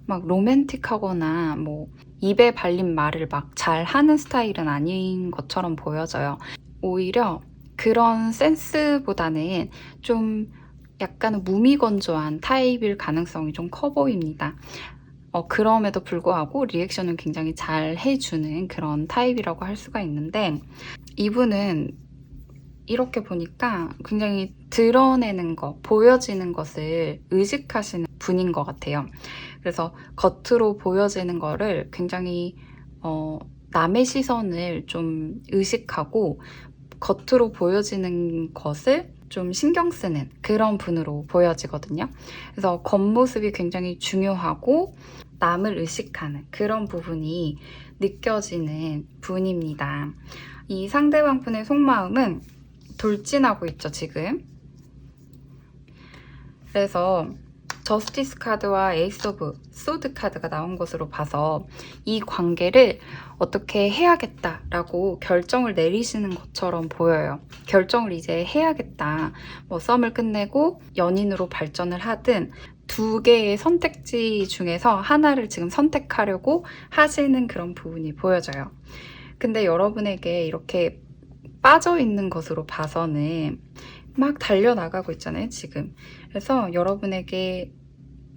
막 로맨틱하거나 뭐 입에 발린 말을 막 잘하는 스타일은 아닌 것처럼 보여져요. 오히려 그런 센스보다는 좀 약간 무미건조한 타입일 가능성이 좀 커 보입니다. 그럼에도 불구하고 리액션은 굉장히 잘 해주는 그런 타입이라고 할 수가 있는데 이분은 이렇게 보니까 굉장히 드러내는 것, 보여지는 것을 의식하시는 분인 것 같아요. 그래서 겉으로 보여지는 거를 굉장히 남의 시선을 좀 의식하고 겉으로 보여지는 것을 좀 신경 쓰는 그런 분으로 보여지거든요. 그래서 겉모습이 굉장히 중요하고 남을 의식하는 그런 부분이 느껴지는 분입니다. 이 상대방 분의 속마음은 돌진하고 있죠, 지금. 그래서 저스티스 카드와 에이스 오브 소드 카드가 나온 것으로 봐서 이 관계를 어떻게 해야겠다라고 결정을 내리시는 것처럼 보여요. 결정을 이제 해야겠다. 뭐 썸을 끝내고 연인으로 발전을 하든 두 개의 선택지 중에서 하나를 지금 선택하려고 하시는 그런 부분이 보여져요. 근데 여러분에게 이렇게 빠져 있는 것으로 봐서는 막 달려나가고 있잖아요, 지금. 그래서 여러분에게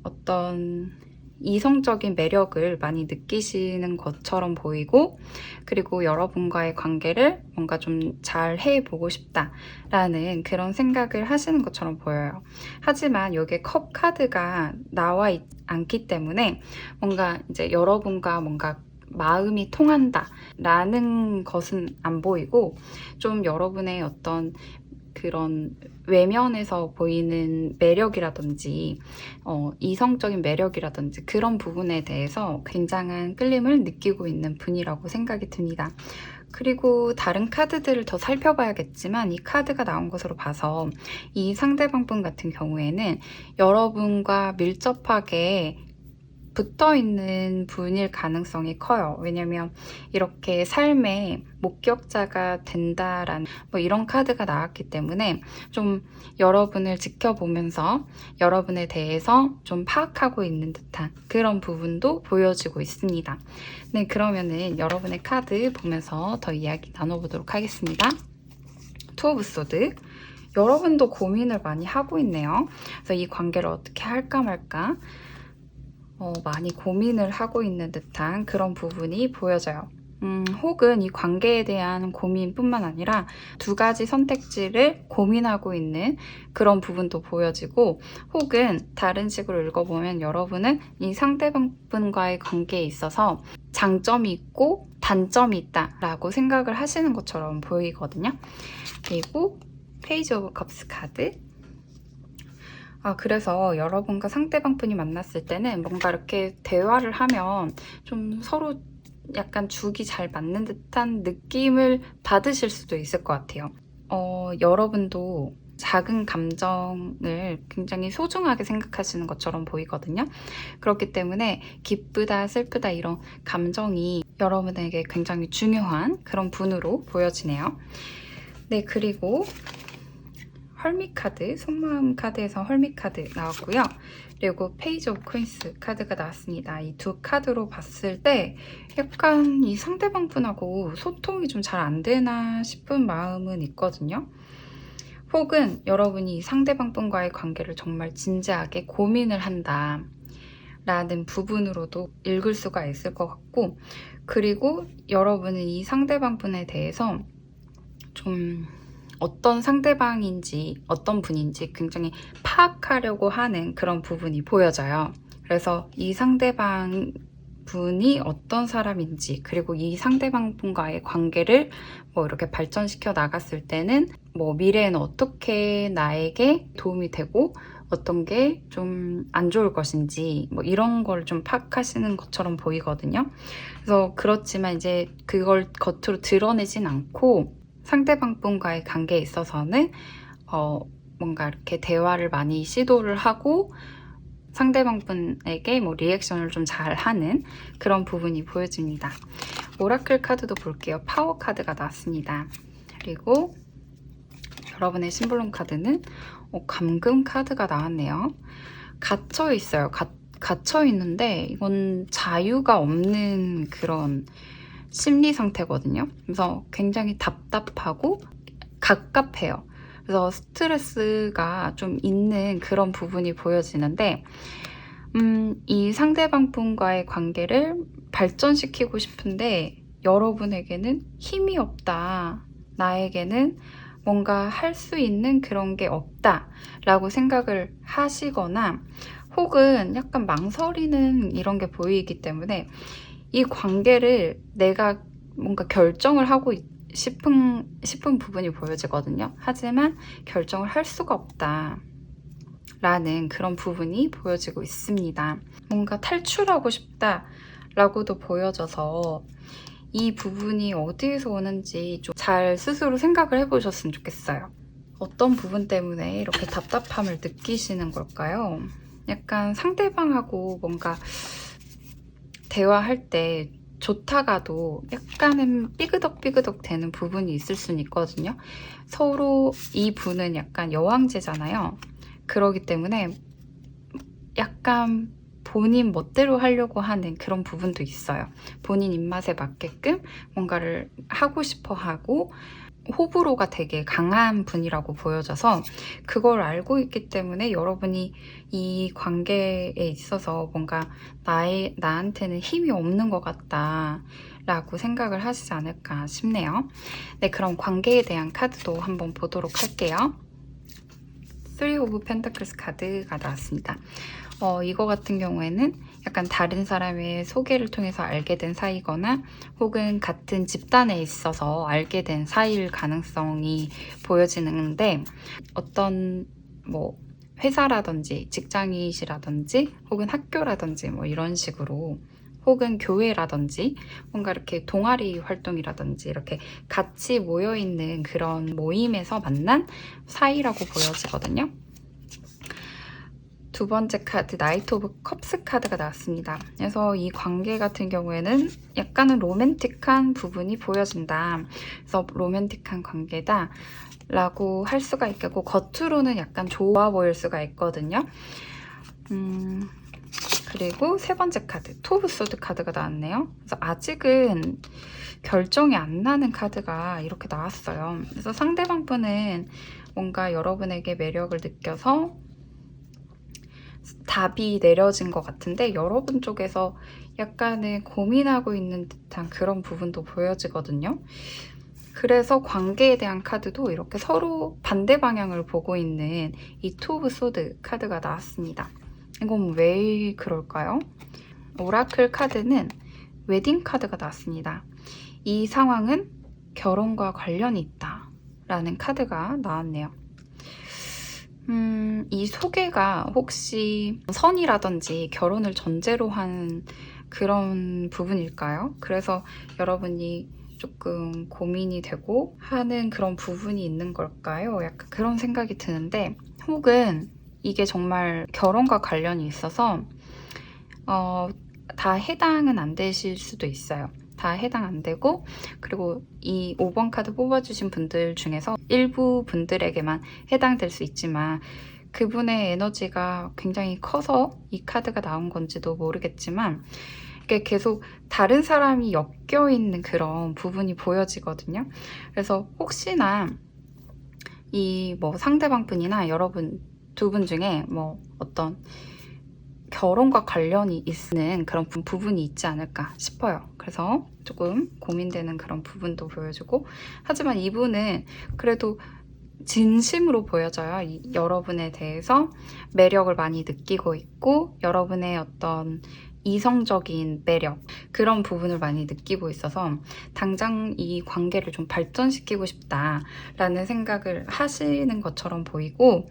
어떤 이성적인 매력을 많이 느끼시는 것처럼 보이고, 그리고 여러분과의 관계를 뭔가 좀 잘 해보고 싶다라는 그런 생각을 하시는 것처럼 보여요. 하지만 여기에 컵 카드가 나와 않기 때문에 뭔가 이제 여러분과 뭔가 마음이 통한다 라는 것은 안 보이고, 좀 여러분의 어떤 그런 외면에서 보이는 매력이라든지 이성적인 매력이라든지 그런 부분에 대해서 굉장한 끌림을 느끼고 있는 분이라고 생각이 듭니다. 그리고 다른 카드들을 더 살펴봐야겠지만, 이 카드가 나온 것으로 봐서 이 상대방 분 같은 경우에는 여러분과 밀접하게 붙어 있는 분일 가능성이 커요. 왜냐면 이렇게 삶의 목격자가 된다라는 뭐 이런 카드가 나왔기 때문에 좀 여러분을 지켜보면서 여러분에 대해서 좀 파악하고 있는 듯한 그런 부분도 보여지고 있습니다. 네, 그러면은 여러분의 카드 보면서 더 이야기 나눠보도록 하겠습니다. 투 오브 소드. 여러분도 고민을 많이 하고 있네요. 그래서 이 관계를 어떻게 할까 말까 많이 고민을 하고 있는 듯한 그런 부분이 보여져요. 혹은 이 관계에 대한 고민뿐만 아니라 두 가지 선택지를 고민하고 있는 그런 부분도 보여지고, 혹은 다른 식으로 읽어보면 여러분은 이 상대방분과의 관계에 있어서 장점이 있고 단점이 있다라고 생각을 하시는 것처럼 보이거든요. 그리고 페이지 오브 컵스 카드. 그래서 여러분과 상대방 분이 만났을 때는 뭔가 이렇게 대화를 하면 좀 서로 약간 죽이 잘 맞는 듯한 느낌을 받으실 수도 있을 것 같아요. 여러분도 작은 감정을 굉장히 소중하게 생각하시는 것처럼 보이거든요. 그렇기 때문에 기쁘다, 슬프다 이런 감정이 여러분에게 굉장히 중요한 그런 분으로 보여지네요. 네, 그리고 헐밋 카드, 속마음 카드에서 헐밋 카드 나왔고요. 그리고 페이지 오브 코인스 카드가 나왔습니다. 이 두 카드로 봤을 때 약간 이 상대방 분하고 소통이 좀 잘 안 되나 싶은 마음은 있거든요. 혹은 여러분이 이 상대방 분과의 관계를 정말 진지하게 고민을 한다 라는 부분으로도 읽을 수가 있을 것 같고, 그리고 여러분은 이 상대방 분에 대해서 좀 어떤 상대방인지 어떤 분인지 굉장히 파악하려고 하는 그런 부분이 보여져요. 그래서 이 상대방 분이 어떤 사람인지, 그리고 이 상대방 분과의 관계를 뭐 이렇게 발전시켜 나갔을 때는 뭐 미래에는 어떻게 나에게 도움이 되고 어떤 게 좀 안 좋을 것인지 뭐 이런 걸 좀 파악하시는 것처럼 보이거든요. 그래서 그렇지만 이제 그걸 겉으로 드러내진 않고 상대방 분과의 관계에 있어서는 뭔가 이렇게 대화를 많이 시도를 하고 상대방 분에게 뭐 리액션을 좀 잘하는 그런 부분이 보여집니다. 오라클 카드도 볼게요. 파워 카드가 나왔습니다. 그리고 여러분의 심볼론 카드는 감금 카드가 나왔네요. 갇혀 있어요. 갇혀 있는데 이건 자유가 없는 그런 심리 상태거든요. 그래서 굉장히 답답하고 갑갑해요. 그래서 스트레스가 좀 있는 그런 부분이 보여지는데, 이 상대방 분과의 관계를 발전시키고 싶은데 여러분에게는 힘이 없다, 나에게는 뭔가 할 수 있는 그런 게 없다 라고 생각을 하시거나, 혹은 약간 망설이는 이런 게 보이기 때문에 이 관계를 내가 뭔가 결정을 하고 싶은 부분이 보여지거든요. 하지만 결정을 할 수가 없다 라는 그런 부분이 보여지고 있습니다. 뭔가 탈출하고 싶다 라고도 보여져서 이 부분이 어디에서 오는지 좀 잘 스스로 생각을 해보셨으면 좋겠어요. 어떤 부분 때문에 이렇게 답답함을 느끼시는 걸까요? 약간 상대방하고 뭔가 대화할 때 좋다가도 약간은 삐그덕삐그덕 되는 부분이 있을 수는 있거든요. 서로 이 분은 약간 여왕제잖아요. 그러기 때문에 약간 본인 멋대로 하려고 하는 그런 부분도 있어요. 본인 입맛에 맞게끔 뭔가를 하고 싶어 하고, 호불호가 되게 강한 분이라고 보여져서 그걸 알고 있기 때문에 여러분이 이 관계에 있어서 뭔가 나한테는 힘이 없는 것 같다 라고 생각을 하시지 않을까 싶네요. 네, 그럼 관계에 대한 카드도 한번 보도록 할게요. 3 오브 펜타클스 카드가 나왔습니다. 이거 같은 경우에는 약간 다른 사람의 소개를 통해서 알게 된 사이거나 혹은 같은 집단에 있어서 알게 된 사이일 가능성이 보여지는데, 어떤 뭐 회사라든지 직장이시라든지 혹은 학교라든지 뭐 이런 식으로, 혹은 교회라든지 뭔가 이렇게 동아리 활동이라든지 이렇게 같이 모여있는 그런 모임에서 만난 사이라고 보여지거든요. 두 번째 카드 나이트 오브 컵스 카드가 나왔습니다. 그래서 이 관계 같은 경우에는 약간은 로맨틱한 부분이 보여진다. 그래서 로맨틱한 관계다 라고 할 수가 있겠고, 겉으로는 약간 좋아 보일 수가 있거든요. 그리고 세 번째 카드 투 오브 소드 카드가 나왔네요. 그래서 아직은 결정이 안 나는 카드가 이렇게 나왔어요. 그래서 상대방 분은 뭔가 여러분에게 매력을 느껴서 답이 내려진 것 같은데, 여러분 쪽에서 약간은 고민하고 있는 듯한 그런 부분도 보여지거든요. 그래서 관계에 대한 카드도 이렇게 서로 반대 방향을 보고 있는 이 투 오브 소드 카드가 나왔습니다. 이건 왜 그럴까요? 오라클 카드는 웨딩 카드가 나왔습니다. 이 상황은 결혼과 관련이 있다 라는 카드가 나왔네요. 이 소개가 혹시 선이라든지 결혼을 전제로 한 그런 부분일까요? 그래서 여러분이 조금 고민이 되고 하는 그런 부분이 있는 걸까요? 약간 그런 생각이 드는데, 혹은 이게 정말 결혼과 관련이 있어서 다 해당은 안 되실 수도 있어요. 다 해당 안 되고, 그리고 이 5번 카드 뽑아주신 분들 중에서 일부 분들에게만 해당될 수 있지만, 그분의 에너지가 굉장히 커서 이 카드가 나온 건지도 모르겠지만, 이게 계속 다른 사람이 엮여 있는 그런 부분이 보여지거든요. 그래서 혹시나 이 뭐 상대방 분이나 여러분 두 분 중에 뭐 어떤 결혼과 관련이 있는 그런 부분이 있지 않을까 싶어요. 그래서 조금 고민되는 그런 부분도 보여주고, 하지만 이분은 그래도 진심으로 보여져요. 여러분에 대해서 매력을 많이 느끼고 있고, 여러분의 어떤 이성적인 매력, 그런 부분을 많이 느끼고 있어서 당장 이 관계를 좀 발전시키고 싶다라는 생각을 하시는 것처럼 보이고,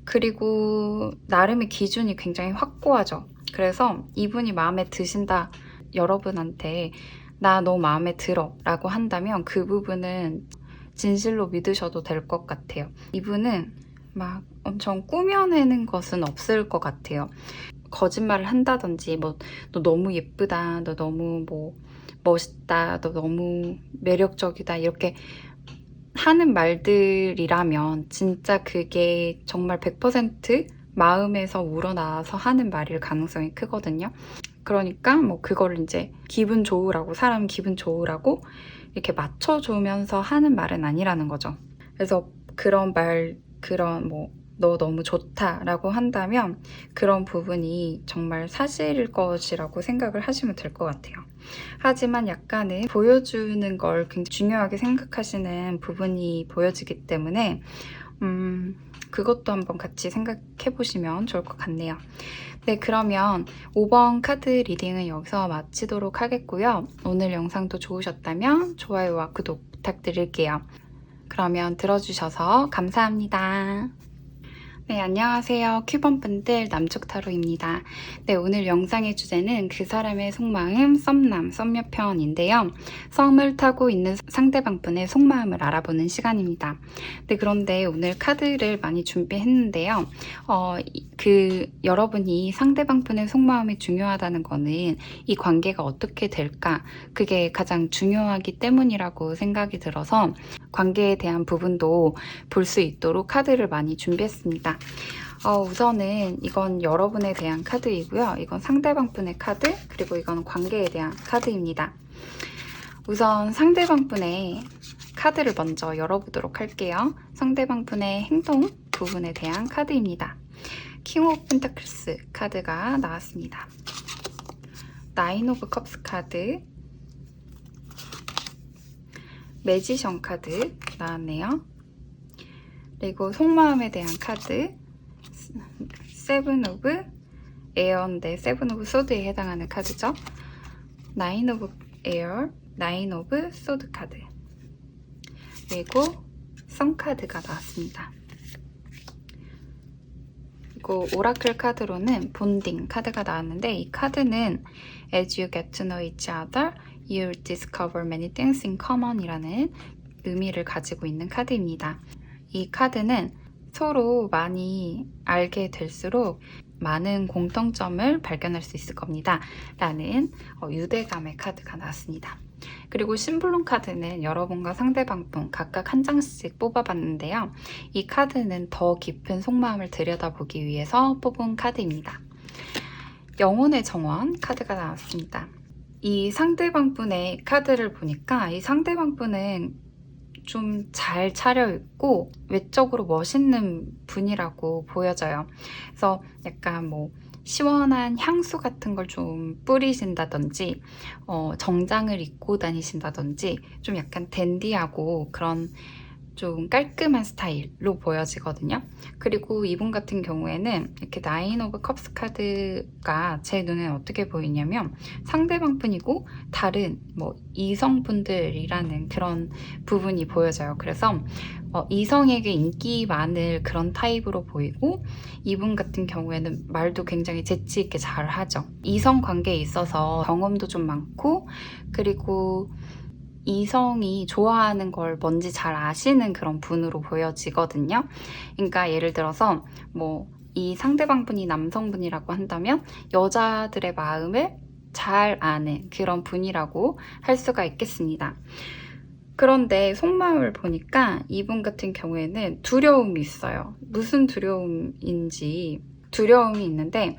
그리고 나름의 기준이 굉장히 확고하죠. 그래서 이분이 마음에 드신다, 여러분한테 나 너 마음에 들어 라고 한다면 그 부분은 진실로 믿으셔도 될 것 같아요. 이분은 막 엄청 꾸며내는 것은 없을 것 같아요. 거짓말을 한다든지 뭐 너 너무 예쁘다, 너 너무 뭐 멋있다, 너 너무 매력적이다 이렇게 하는 말들이라면 진짜 그게 정말 100% 마음에서 우러나와서 하는 말일 가능성이 크거든요. 그러니까 뭐 그걸 이제 기분 좋으라고, 사람 기분 좋으라고 이렇게 맞춰주면서 하는 말은 아니라는 거죠. 그래서 그런 말, 그런 뭐 너 너무 좋다라고 한다면 그런 부분이 정말 사실일 것이라고 생각을 하시면 될 것 같아요. 하지만 약간은 보여주는 걸 굉장히 중요하게 생각하시는 부분이 보여지기 때문에 그것도 한번 같이 생각해 보시면 좋을 것 같네요. 네, 그러면 5번 카드 리딩은 여기서 마치도록 하겠고요. 오늘 영상도 좋으셨다면 좋아요와 구독 부탁드릴게요. 그러면 들어주셔서 감사합니다. 네, 안녕하세요. 큐번분들 남쪽타로입니다. 네, 오늘 영상의 주제는 그 사람의 속마음 썸남, 썸녀편인데요. 썸을 타고 있는 상대방분의 속마음을 알아보는 시간입니다. 네, 그런데 오늘 카드를 많이 준비했는데요. 여러분이 상대방분의 속마음이 중요하다는 거는 이 관계가 어떻게 될까? 그게 가장 중요하기 때문이라고 생각이 들어서 관계에 대한 부분도 볼 수 있도록 카드를 많이 준비했습니다. 우선은 이건 여러분에 대한 카드이고요. 이건 상대방 분의 카드, 그리고 이건 관계에 대한 카드입니다. 우선 상대방 분의 카드를 먼저 열어보도록 할게요. 상대방 분의 행동 부분에 대한 카드입니다. 킹 오브 펜타클스 카드가 나왔습니다. 나인 오브 컵스 카드, 매지션 카드 나왔네요. 그리고 속마음에 대한 카드, 세븐 오브 에어인데 세븐 오브 소드에 해당하는 카드죠. 나인 오브 에어, 나인 오브 소드 카드, 그리고 선 카드가 나왔습니다. 그리고 오라클 카드로는 본딩 카드가 나왔는데, 이 카드는 As you get to know each other, you'll discover many things in common 이라는 의미를 가지고 있는 카드입니다. 이 카드는 서로 많이 알게 될수록 많은 공통점을 발견할 수 있을 겁니다 라는 유대감의 카드가 나왔습니다. 그리고 심블론 카드는 여러분과 상대방 분 각각 한 장씩 뽑아봤는데요. 이 카드는 더 깊은 속마음을 들여다보기 위해서 뽑은 카드입니다. 영혼의 정원 카드가 나왔습니다. 이 상대방 분의 카드를 보니까 이 상대방 분은 좀 잘 차려입고 외적으로 멋있는 분이라고 보여져요. 그래서 약간 뭐 시원한 향수 같은 걸 좀 뿌리신다든지 정장을 입고 다니신다든지 좀 약간 댄디하고 그런 좀 깔끔한 스타일로 보여지거든요. 그리고 이분 같은 경우에는 이렇게 나인 오브 컵스 카드가 제 눈에 어떻게 보이냐면 상대방 분이고 다른 뭐 이성분들이라는 그런 부분이 보여져요. 그래서 이성에게 인기 많을 그런 타입으로 보이고, 이분 같은 경우에는 말도 굉장히 재치 있게 잘 하죠. 이성 관계에 있어서 경험도 좀 많고, 그리고 이성이 좋아하는 걸 뭔지 잘 아시는 그런 분으로 보여지거든요. 그러니까 예를 들어서 뭐 이 상대방 분이 남성분이라고 한다면 여자들의 마음을 잘 아는 그런 분이라고 할 수가 있겠습니다. 그런데 속마음을 보니까 이분 같은 경우에는 두려움이 있어요. 무슨 두려움인지 두려움이 있는데,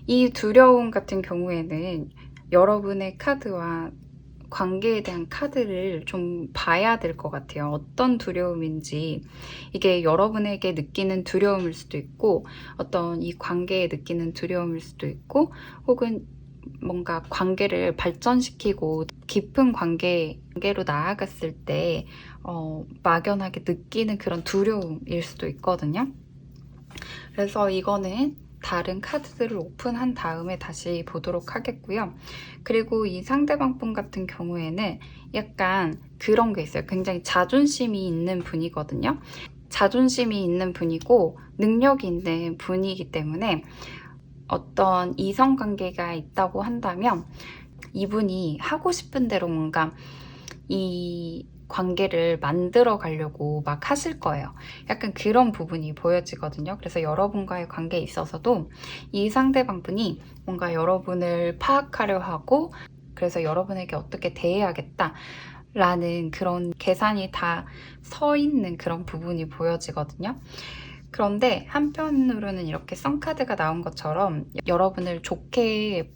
이 두려움 같은 경우에는 여러분의 카드와 관계에 대한 카드를 좀 봐야 될 것 같아요. 어떤 두려움인지, 이게 여러분에게 느끼는 두려움일 수도 있고 어떤 이 관계에 느끼는 두려움일 수도 있고, 혹은 뭔가 관계를 발전시키고 깊은 관계로 나아갔을 때 막연하게 느끼는 그런 두려움일 수도 있거든요. 그래서 이거는 다른 카드들을 오픈한 다음에 다시 보도록 하겠고요. 그리고 이 상대방 분 같은 경우에는 약간 그런 게 있어요. 굉장히 자존심이 있는 분이거든요. 자존심이 있는 분이고 능력이 있는 분이기 때문에 어떤 이성관계가 있다고 한다면 이분이 하고 싶은 대로 뭔가 이 관계를 만들어 가려고 막 하실 거예요. 약간 그런 부분이 보여지거든요. 그래서 여러분과의 관계에 있어서도 이 상대방 분이 뭔가 여러분을 파악하려 하고, 그래서 여러분에게 어떻게 대해야겠다 라는 그런 계산이 다 서 있는 그런 부분이 보여지거든요. 그런데 한편으로는 이렇게 썬카드가 나온 것처럼 여러분을 좋게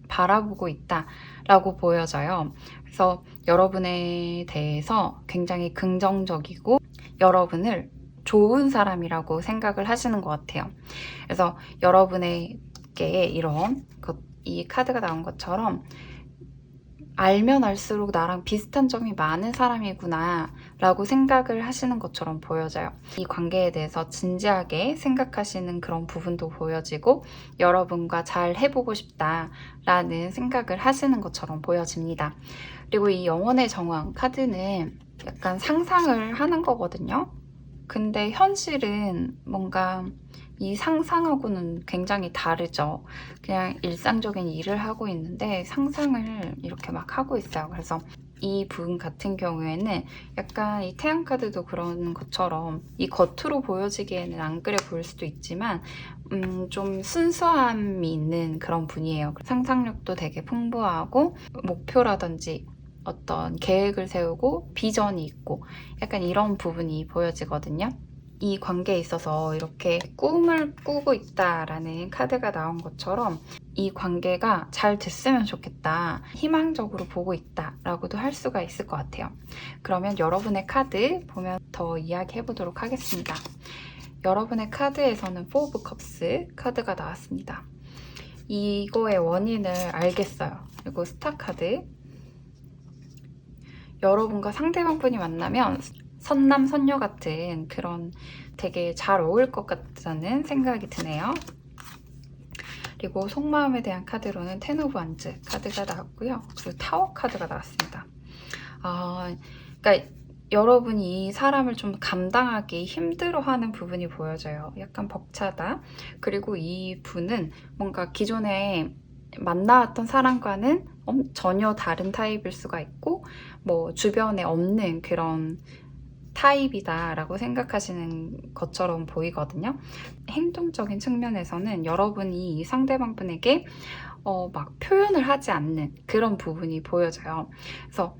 바라보고 있다라고 보여져요. 그래서 여러분에 대해서 굉장히 긍정적이고 여러분을 좋은 사람이라고 생각을 하시는 것 같아요. 그래서 여러분에게 이런 이 카드가 나온 것처럼 알면 알수록 나랑 비슷한 점이 많은 사람이구나 라고 생각을 하시는 것처럼 보여져요. 이 관계에 대해서 진지하게 생각하시는 그런 부분도 보여지고 여러분과 잘 해보고 싶다 라는 생각을 하시는 것처럼 보여집니다. 그리고 이 영혼의 정원 카드는 약간 상상을 하는 거거든요. 근데 현실은 뭔가 이 상상하고는 굉장히 다르죠. 그냥 일상적인 일을 하고 있는데 상상을 이렇게 막 하고 있어요. 그래서 이 분 같은 경우에는 약간 이 태양 카드도 그런 것처럼 이 겉으로 보여지기에는 안 그래 보일 수도 있지만 좀 순수함이 있는 그런 분이에요. 상상력도 되게 풍부하고 목표라든지 어떤 계획을 세우고 비전이 있고 약간 이런 부분이 보여지거든요. 이 관계에 있어서 이렇게 꿈을 꾸고 있다라는 카드가 나온 것처럼 이 관계가 잘 됐으면 좋겠다, 희망적으로 보고 있다 라고도 할 수가 있을 것 같아요. 그러면 여러분의 카드 보면 더 이야기해 보도록 하겠습니다. 여러분의 카드에서는 Four of Cups 카드가 나왔습니다. 이거의 원인을 알겠어요. 그리고 스타 카드, 여러분과 상대방분이 만나면 선남 선녀 같은 그런 되게 잘 어울릴 것 같다는 생각이 드네요. 그리고 속마음에 대한 카드로는 텐 오브 완즈 카드가 나왔고요. 그리고 타워 카드가 나왔습니다. 그러니까 여러분이 이 사람을 좀 감당하기 힘들어하는 부분이 보여져요. 약간 벅차다. 그리고 이 분은 뭔가 기존에 만나왔던 사람과는 전혀 다른 타입일 수가 있고, 뭐 주변에 없는 그런 타입이다 라고 생각하시는 것처럼 보이거든요. 행동적인 측면에서는 여러분이 상대방 분에게 막 표현을 하지 않는 그런 부분이 보여져요. 그래서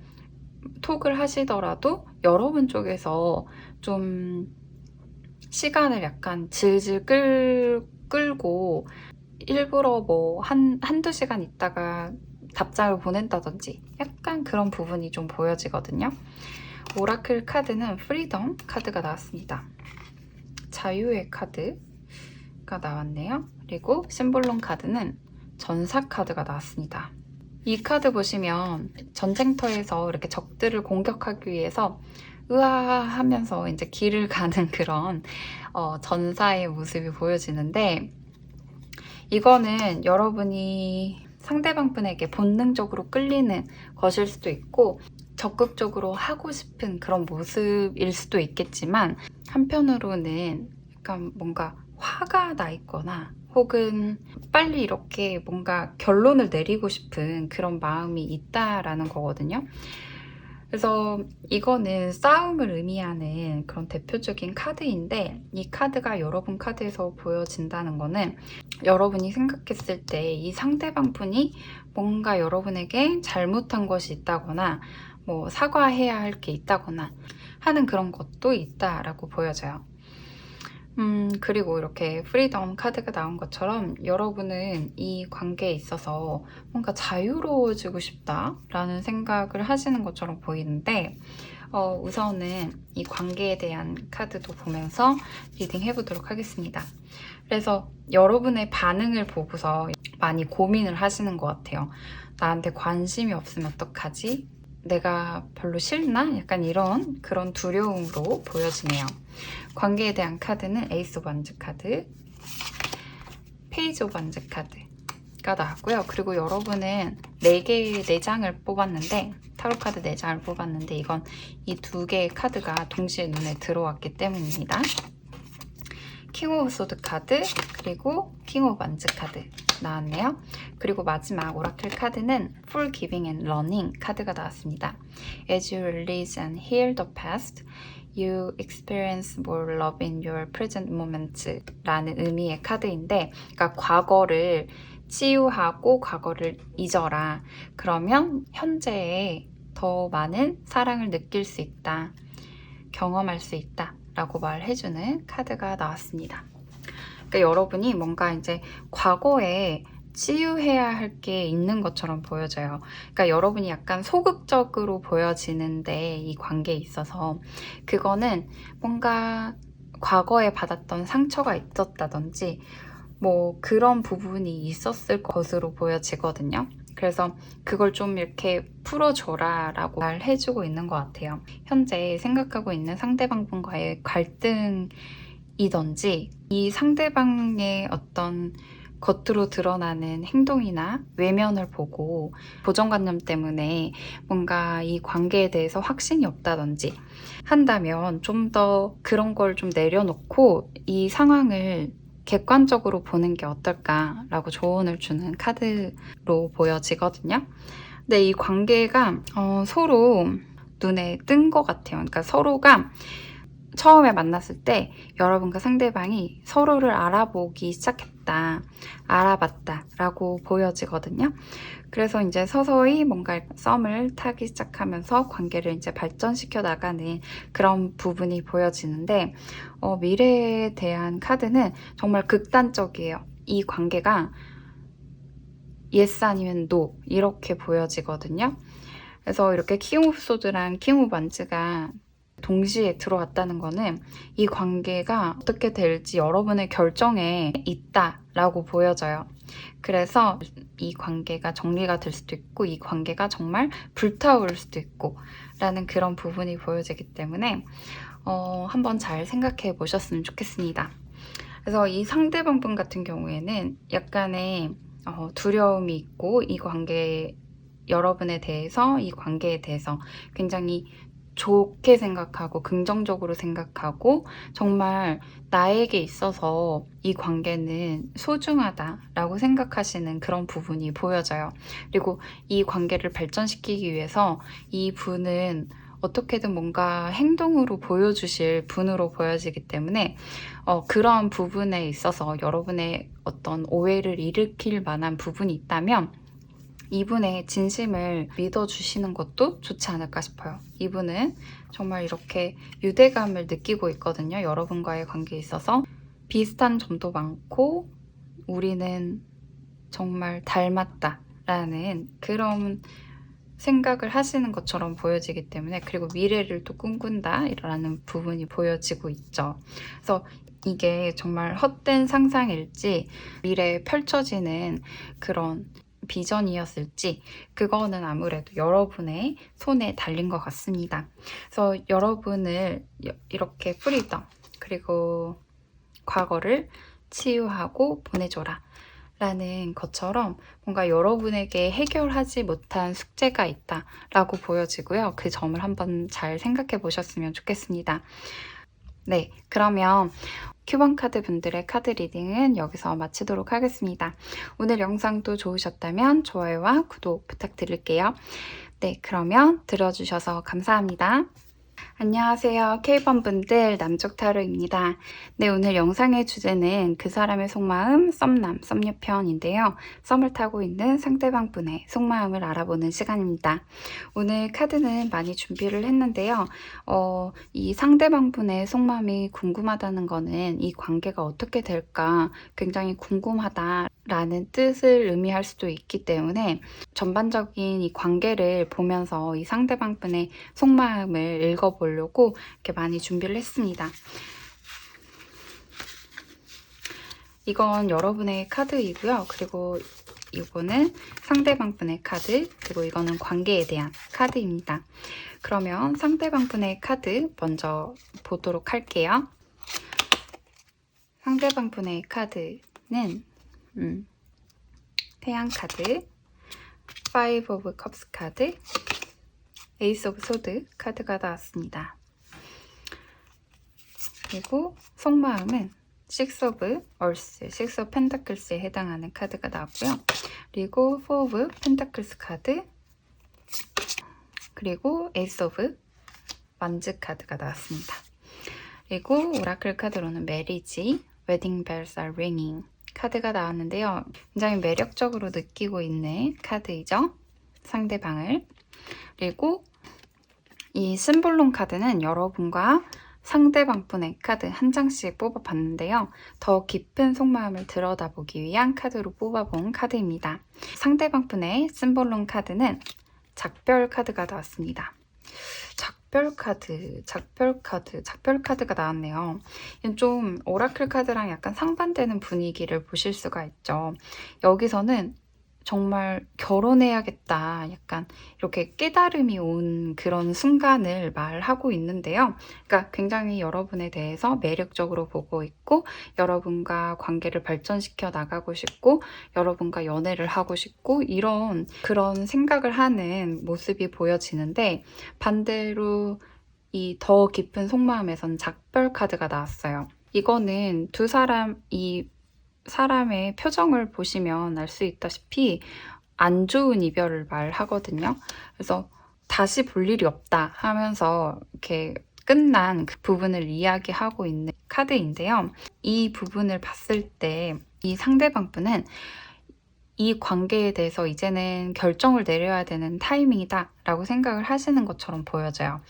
톡을 하시더라도 여러분 쪽에서 좀 시간을 약간 질질 끌고 일부러 뭐 한두 시간 있다가 답장을 보낸다든지 약간 그런 부분이 좀 보여지거든요. 오라클 카드는 프리덤 카드가 나왔습니다. 자유의 카드가 나왔네요. 그리고 심볼론 카드는 전사 카드가 나왔습니다. 이 카드 보시면 전쟁터에서 이렇게 적들을 공격하기 위해서 으아 하면서 이제 길을 가는 그런 전사의 모습이 보여지는데, 이거는 여러분이 상대방 분에게 본능적으로 끌리는 것일 수도 있고 적극적으로 하고 싶은 그런 모습일 수도 있겠지만, 한편으로는 약간 뭔가 화가 나 있거나 혹은 빨리 이렇게 뭔가 결론을 내리고 싶은 그런 마음이 있다라는 거거든요. 그래서 이거는 싸움을 의미하는 그런 대표적인 카드인데, 이 카드가 여러분 카드에서 보여진다는 거는 여러분이 생각했을 때 이 상대방 분이 뭔가 여러분에게 잘못한 것이 있다거나 뭐 사과해야 할 게 있다거나 하는 그런 것도 있다라고 보여져요. 그리고 이렇게 프리덤 카드가 나온 것처럼 여러분은 이 관계에 있어서 뭔가 자유로워지고 싶다라는 생각을 하시는 것처럼 보이는데, 우선은 이 관계에 대한 카드도 보면서 리딩 해보도록 하겠습니다. 그래서 여러분의 반응을 보고서 많이 고민을 하시는 것 같아요. 나한테 관심이 없으면 어떡하지? 내가 별로 싫나? 약간 이런 그런 두려움으로 보여지네요. 관계에 대한 카드는 에이스 오브 완즈 카드, 페이지 오브 완즈 카드가 나왔고요. 그리고 여러분은 4장을 뽑았는데, 타로 카드 4장을 뽑았는데 이건 이 2개의 카드가 동시에 눈에 들어왔기 때문입니다. 킹 오브 소드 카드, 그리고 킹 오브 완즈 카드 나왔네요. 그리고 마지막 오라클 카드는 Forgiving and Learning 카드가 나왔습니다. As you release and heal the past, you experience more love in your present moment 라는 의미의 카드인데, 그러니까 과거를 치유하고 과거를 잊어라. 그러면 현재에 더 많은 사랑을 느낄 수 있다, 경험할 수 있다 라고 말해주는 카드가 나왔습니다. 그러니까 여러분이 뭔가 이제 과거에 치유해야 할 게 있는 것처럼 보여져요. 그러니까 여러분이 약간 소극적으로 보여지는데, 이 관계에 있어서 그거는 뭔가 과거에 받았던 상처가 있었다든지 뭐 그런 부분이 있었을 것으로 보여지거든요. 그래서 그걸 좀 이렇게 풀어줘라 라고 말해주고 있는 것 같아요. 현재 생각하고 있는 상대방분과의 갈등이든지 이 상대방의 어떤 겉으로 드러나는 행동이나 외면을 보고 고정관념 때문에 뭔가 이 관계에 대해서 확신이 없다든지 한다면 좀 더 그런 걸 좀 내려놓고 이 상황을 객관적으로 보는 게 어떨까라고 조언을 주는 카드로 보여지거든요. 근데 이 관계가 서로 눈에 뜬 것 같아요. 그러니까 서로가 처음에 만났을 때 여러분과 상대방이 서로를 알아보기 시작했다, 알아봤다 라고 보여지거든요. 그래서 이제 서서히 뭔가 썸을 타기 시작하면서 관계를 이제 발전시켜 나가는 그런 부분이 보여지는데, 미래에 대한 카드는 정말 극단적이에요. 이 관계가 yes 아니면 no 이렇게 보여지거든요. 그래서 이렇게 킹 오브 소드랑 킹 오브 완즈가 동시에 들어왔다는 거는 이 관계가 어떻게 될지 여러분의 결정에 있다라고 보여져요. 그래서 이 관계가 정리가 될 수도 있고 이 관계가 정말 불타오를 수도 있고 라는 그런 부분이 보여지기 때문에 한번 잘 생각해 보셨으면 좋겠습니다. 그래서 이 상대방분 같은 경우에는 약간의 두려움이 있고 이 관계 여러분에 대해서 이 관계에 대해서 굉장히 좋게 생각하고 긍정적으로 생각하고 정말 나에게 있어서 이 관계는 소중하다라고 생각하시는 그런 부분이 보여져요. 그리고 이 관계를 발전시키기 위해서 이 분은 어떻게든 뭔가 행동으로 보여주실 분으로 보여지기 때문에 그런 부분에 있어서 여러분의 어떤 오해를 일으킬 만한 부분이 있다면 이분의 진심을 믿어주시는 것도 좋지 않을까 싶어요. 이분은 정말 이렇게 유대감을 느끼고 있거든요. 여러분과의 관계에 있어서 비슷한 점도 많고 우리는 정말 닮았다 라는 그런 생각을 하시는 것처럼 보여지기 때문에 그리고 미래를 또 꿈꾼다 라는 부분이 보여지고 있죠. 그래서 이게 정말 헛된 상상일지 미래에 펼쳐지는 그런 비전이었을지 그거는 아무래도 여러분의 손에 달린 것 같습니다. 그래서 여러분을 이렇게 프리덤 그리고 과거를 치유하고 보내줘라 라는 것처럼 뭔가 여러분에게 해결하지 못한 숙제가 있다라고 보여지고요. 그 점을 한번 잘 생각해 보셨으면 좋겠습니다. 네, 그러면 큐번 카드 분들의 카드 리딩은 여기서 마치도록 하겠습니다. 오늘 영상도 좋으셨다면 좋아요와 구독 부탁드릴게요. 네, 그러면 들어주셔서 감사합니다. 안녕하세요. K번 분들 남쪽 타로입니다. 네, 오늘 영상의 주제는 그 사람의 속마음 썸남, 썸녀 편인데요. 썸을 타고 있는 상대방 분의 속마음을 알아보는 시간입니다. 오늘 카드는 많이 준비를 했는데요. 이 상대방 분의 속마음이 궁금하다는 거는 이 관계가 어떻게 될까 굉장히 궁금하다라는 뜻을 의미할 수도 있기 때문에 전반적인 이 관계를 보면서 이 상대방 분의 속마음을 읽어보려고 이렇게 많이 준비를 했습니다. 이건 여러분의 카드이고요. 그리고 이거는 상대방 분의 카드, 그리고 이거는 관계에 대한 카드입니다. 그러면 상대방 분의 카드 먼저 보도록 할게요. 상대방 분의 카드는 태양 카드, Five of Cups 카드, 에이스 오브 소드 카드가 나왔습니다. 그리고 속마음은 Six of Earth, Six of Pentacles에 해당하는 카드가 나왔고요. 그리고 Four of Pentacles 카드, 그리고 Ace of Wands 카드가 나왔습니다. 그리고 오라클 카드로는 Marriage, Wedding Bells are Ringing 카드가 나왔는데요. 굉장히 매력적으로 느끼고 있는 카드이죠. 상대방을. 그리고 이 심볼론 카드는 여러분과 상대방 분의 카드 한 장씩 뽑아봤는데요. 더 깊은 속마음을 들여다보기 위한 카드로 뽑아본 카드입니다. 상대방 분의 심볼론 카드는 작별 카드가 나왔습니다. 작별 카드가 나왔네요. 이건 좀 오라클 카드랑 약간 상반되는 분위기를 보실 수가 있죠. 여기서는 정말 결혼해야겠다 약간 이렇게 깨달음이 온 그런 순간을 말하고 있는데요. 그러니까 굉장히 여러분에 대해서 매력적으로 보고 있고 여러분과 관계를 발전시켜 나가고 싶고 여러분과 연애를 하고 싶고 이런 그런 생각을 하는 모습이 보여지는데 반대로 이 더 깊은 속마음에선 작별 카드가 나왔어요. 이거는 두 사람이 사람의 표정을 보시면 알 수 있다시피 안 좋은 이별을 말하거든요. 그래서 다시 볼 일이 없다 하면서 이렇게 끝난 그 부분을 이야기하고 있는 카드인데요. 이 부분을 봤을 때 이 상대방 분은 이 관계에 대해서 이제는 결정을 내려야 되는 타이밍이다 라고 생각을 하시는 것처럼 보여져요.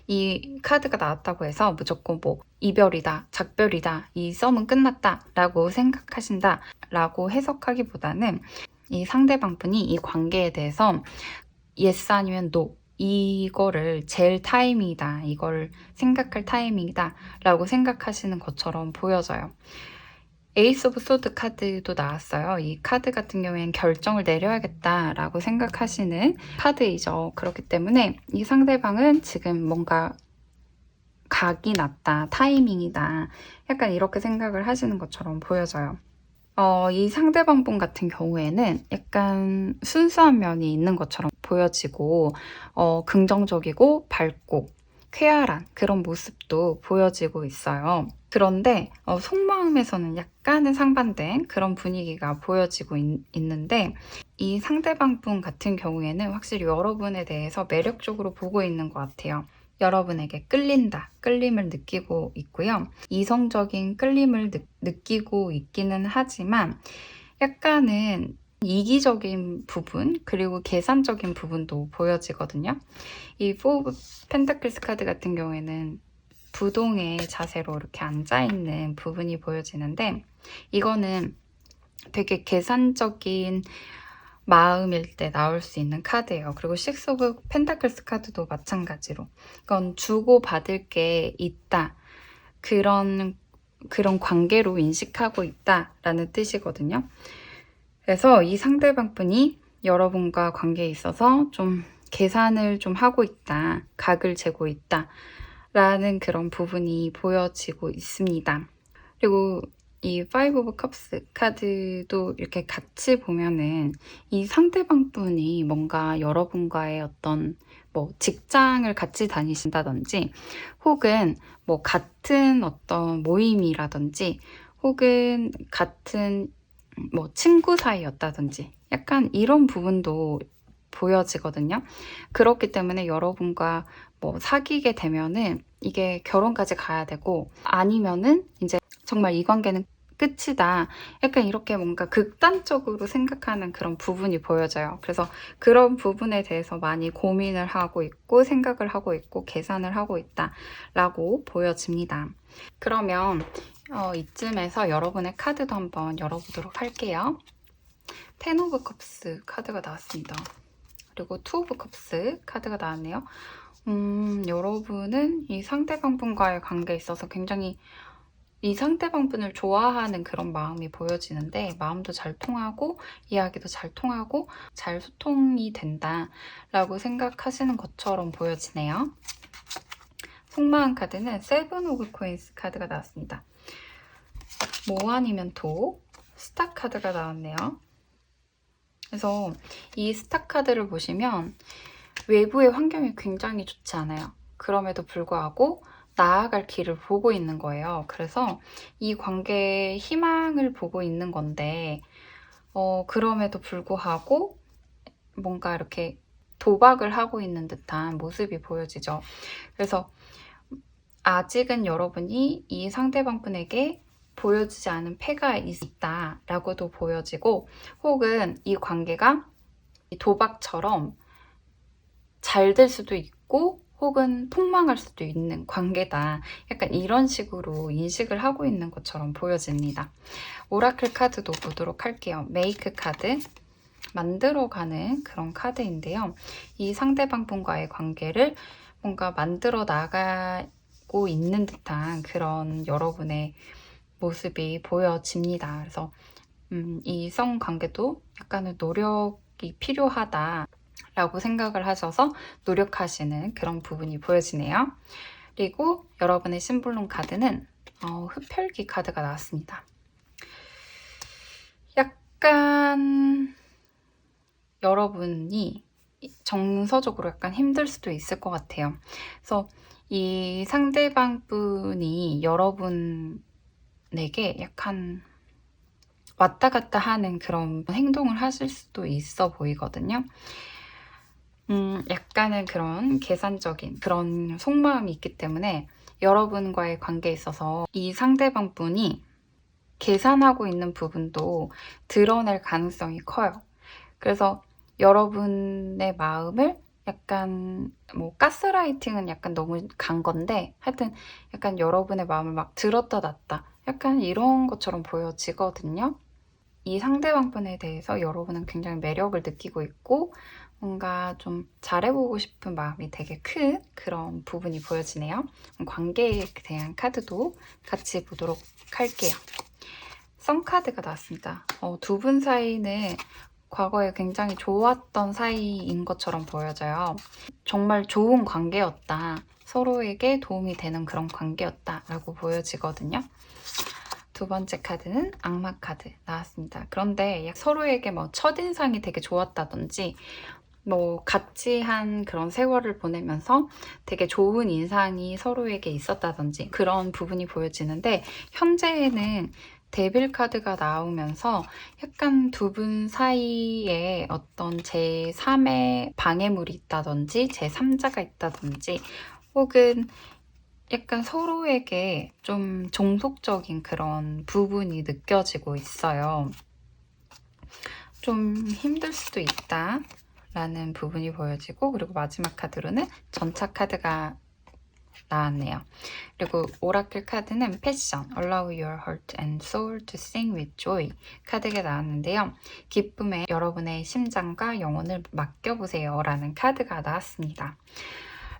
이 카드가 나왔다고 해서 무조건 뭐 이별이다, 작별이다, 이 썸은 끝났다 라고 생각하신다 라고 해석하기보다는 이 상대방분이 이 관계에 대해서 yes 아니면 no 이거를 젤 타이밍이다, 이걸 생각할 타이밍이다 라고 생각하시는 것처럼 보여져요. 에이스 오브 소드 카드도 나왔어요. 이 카드 같은 경우에는 결정을 내려야겠다 라고 생각하시는 카드이죠. 그렇기 때문에 이 상대방은 지금 뭔가 각이 났다, 타이밍이다, 약간 이렇게 생각을 하시는 것처럼 보여져요. 이 상대방 분 같은 경우에는 약간 순수한 면이 있는 것처럼 보여지고 긍정적이고 밝고 쾌활한 그런 모습도 보여지고 있어요. 그런데 속마음에서는 약간은 상반된 그런 분위기가 보여지고 있는데, 이 상대방 분 같은 경우에는 확실히 여러분에 대해서 매력적으로 보고 있는 것 같아요. 여러분에게 끌린다, 끌림을 느끼고 있고요. 이성적인 끌림을 느끼고 있기는 하지만 약간은 이기적인 부분, 그리고 계산적인 부분도 보여지거든요. 이 4 오브 펜타클스 카드 같은 경우에는 부동의 자세로 이렇게 앉아있는 부분이 보여지는데, 이거는 되게 계산적인 마음일 때 나올 수 있는 카드예요. 그리고 6 오브 펜타클스 카드도 마찬가지로 이건 주고받을 게 있다, 그런 관계로 인식하고 있다라는 뜻이거든요. 그래서 이 상대방 분이 여러분과 관계에 있어서 좀 계산을 좀 하고 있다, 각을 재고 있다 라는 그런 부분이 보여지고 있습니다. 그리고 이 5 오브 컵스 카드도 이렇게 같이 보면은 이 상대방 분이 뭔가 여러분과의 어떤 뭐 직장을 같이 다니신다든지, 혹은 뭐 같은 어떤 모임이라든지, 혹은 같은 뭐 친구 사이였다든지, 약간 이런 부분도 보여지거든요. 그렇기 때문에 여러분과 뭐 사귀게 되면은 이게 결혼까지 가야 되고, 아니면은 이제 정말 이 관계는 끝이다, 약간 이렇게 뭔가 극단적으로 생각하는 그런 부분이 보여져요. 그래서 그런 부분에 대해서 많이 고민을 하고 있고 생각을 하고 있고 계산을 하고 있다 라고 보여집니다. 그러면 이쯤에서 여러분의 카드도 한번 열어보도록 할게요. 10 오브 컵스 카드가 나왔습니다. 그리고 2 오브 컵스 카드가 나왔네요. 여러분은 이 상대방 분과의 관계에 있어서 굉장히 이 상대방 분을 좋아하는 그런 마음이 보여지는데, 마음도 잘 통하고 이야기도 잘 통하고 잘 소통이 된다라고 생각하시는 것처럼 보여지네요. 속마음 카드는 7 오브 코인스 카드가 나왔습니다. 뭐 아니면 도, 스타 카드가 나왔네요. 그래서 이 스타 카드를 보시면 외부의 환경이 굉장히 좋지 않아요. 그럼에도 불구하고 나아갈 길을 보고 있는 거예요. 그래서 이 관계에 희망을 보고 있는 건데, 그럼에도 불구하고 뭔가 이렇게 도박을 하고 있는 듯한 모습이 보여지죠. 그래서 아직은 여러분이 이 상대방 분에게 보여지지 않은 패가 있다라고도 보여지고, 혹은 이 관계가 도박처럼 잘 될 수도 있고 혹은 폭망할 수도 있는 관계다, 약간 이런 식으로 인식을 하고 있는 것처럼 보여집니다. 오라클 카드도 보도록 할게요. 메이크 카드, 만들어가는 그런 카드인데요. 이 상대방 분과의 관계를 뭔가 만들어 나가고 있는 듯한 그런 여러분의 모습이 보여집니다. 그래서 이 성 관계도 약간의 노력이 필요하다 라고 생각을 하셔서 노력하시는 그런 부분이 보여지네요. 그리고 여러분의 심볼론 카드는 흡혈귀 카드가 나왔습니다. 약간 여러분이 정서적으로 약간 힘들 수도 있을 것 같아요. 그래서 이 상대방 분이 여러분에게 약간 왔다 갔다 하는 그런 행동을 하실 수도 있어 보이거든요. 약간은 그런 계산적인 그런 속마음이 있기 때문에 여러분과의 관계에 있어서 이 상대방 분이 계산하고 있는 부분도 드러낼 가능성이 커요. 그래서 여러분의 마음을 약간 뭐 가스라이팅은 약간 너무 간 건데, 하여튼 약간 여러분의 마음을 막 들었다 놨다, 약간 이런 것처럼 보여지거든요. 이 상대방분에 대해서 여러분은 굉장히 매력을 느끼고 있고 뭔가 좀 잘해보고 싶은 마음이 되게 큰 그런 부분이 보여지네요. 관계에 대한 카드도 같이 보도록 할게요. 썸 카드가 나왔습니다. 두 분 사이는 과거에 굉장히 좋았던 사이인 것처럼 보여져요. 정말 좋은 관계였다. 서로에게 도움이 되는 그런 관계였다라고 보여지거든요. 두 번째 카드는 악마 카드 나왔습니다. 그런데 서로에게 뭐 첫인상이 되게 좋았다든지 뭐 같이 한 그런 세월을 보내면서 되게 좋은 인상이 서로에게 있었다든지 그런 부분이 보여지는데 현재에는 데빌 카드가 나오면서 약간 두 분 사이에 어떤 제3의 방해물이 있다든지 제3자가 있다든지 혹은 약간 서로에게 좀 종속적인 그런 부분이 느껴지고 있어요. 좀 힘들 수도 있다 라는 부분이 보여지고, 그리고 마지막 카드로는 전차 카드가 나왔네요. 그리고 오라클 카드는 패션, Allow your heart and soul to sing with joy 카드가 나왔는데요. 기쁨에 여러분의 심장과 영혼을 맡겨보세요 라는 카드가 나왔습니다.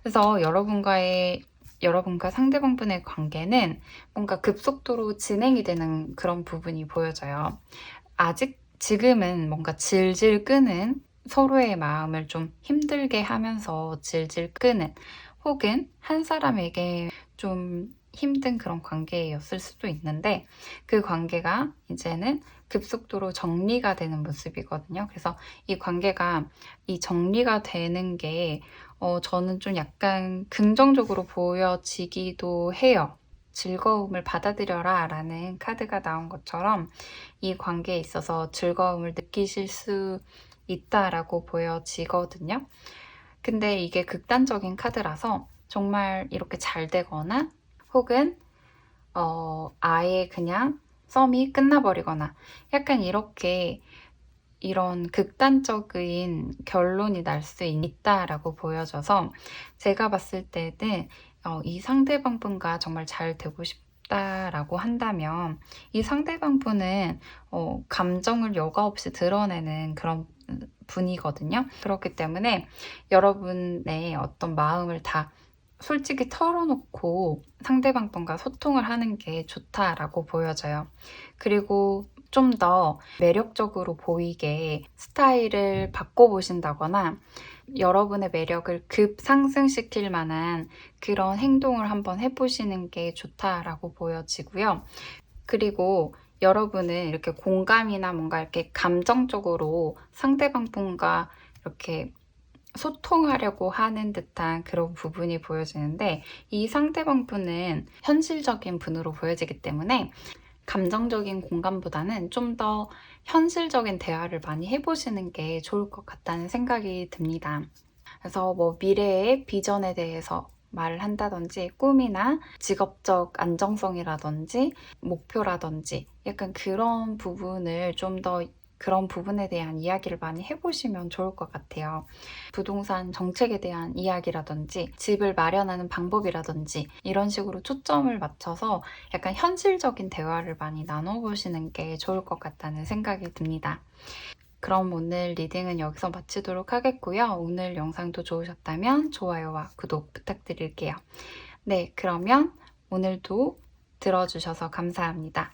그래서 여러분과 상대방분의 관계는 뭔가 급속도로 진행이 되는 그런 부분이 보여져요. 지금은 뭔가 질질 끄는, 서로의 마음을 좀 힘들게 하면서 질질 끄는, 혹은 한 사람에게 좀 힘든 그런 관계였을 수도 있는데 그 관계가 이제는 급속도로 정리가 되는 모습이거든요. 그래서 이 관계가 이 정리가 되는 게 저는 좀 약간 긍정적으로 보여지기도 해요. 즐거움을 받아들여라 라는 카드가 나온 것처럼 이 관계에 있어서 즐거움을 느끼실 수 있다라고 보여지거든요. 근데 이게 극단적인 카드라서 정말 이렇게 잘 되거나 혹은 아예 그냥 썸이 끝나버리거나 약간 이렇게 이런 극단적인 결론이 날 수 있다라고 보여져서 제가 봤을 때는 이 상대방분과 정말 잘 되고 싶다라고 한다면 이 상대방분은 감정을 여과 없이 드러내는 그런 분이거든요. 그렇기 때문에 여러분의 어떤 마음을 다 솔직히 털어놓고 상대방분과 소통을 하는 게 좋다라고 보여져요. 그리고 좀 더 매력적으로 보이게 스타일을 바꿔보신다거나 여러분의 매력을 급상승시킬 만한 그런 행동을 한번 해보시는 게 좋다라고 보여지고요. 그리고 여러분은 이렇게 공감이나 뭔가 이렇게 감정적으로 상대방분과 이렇게 소통하려고 하는 듯한 그런 부분이 보여지는데 이 상대방분은 현실적인 분으로 보여지기 때문에 감정적인 공감보다는 좀 더 현실적인 대화를 많이 해보시는 게 좋을 것 같다는 생각이 듭니다. 그래서 뭐 미래의 비전에 대해서 말을 한다든지 꿈이나 직업적 안정성이라든지 목표라든지 약간 그런 부분을 좀 더 그런 부분에 대한 이야기를 많이 해보시면 좋을 것 같아요. 부동산 정책에 대한 이야기라든지 집을 마련하는 방법이라든지 이런 식으로 초점을 맞춰서 약간 현실적인 대화를 많이 나눠보시는 게 좋을 것 같다는 생각이 듭니다. 그럼 오늘 리딩은 여기서 마치도록 하겠고요. 오늘 영상도 좋으셨다면 좋아요와 구독 부탁드릴게요. 네, 그러면 오늘도 들어주셔서 감사합니다.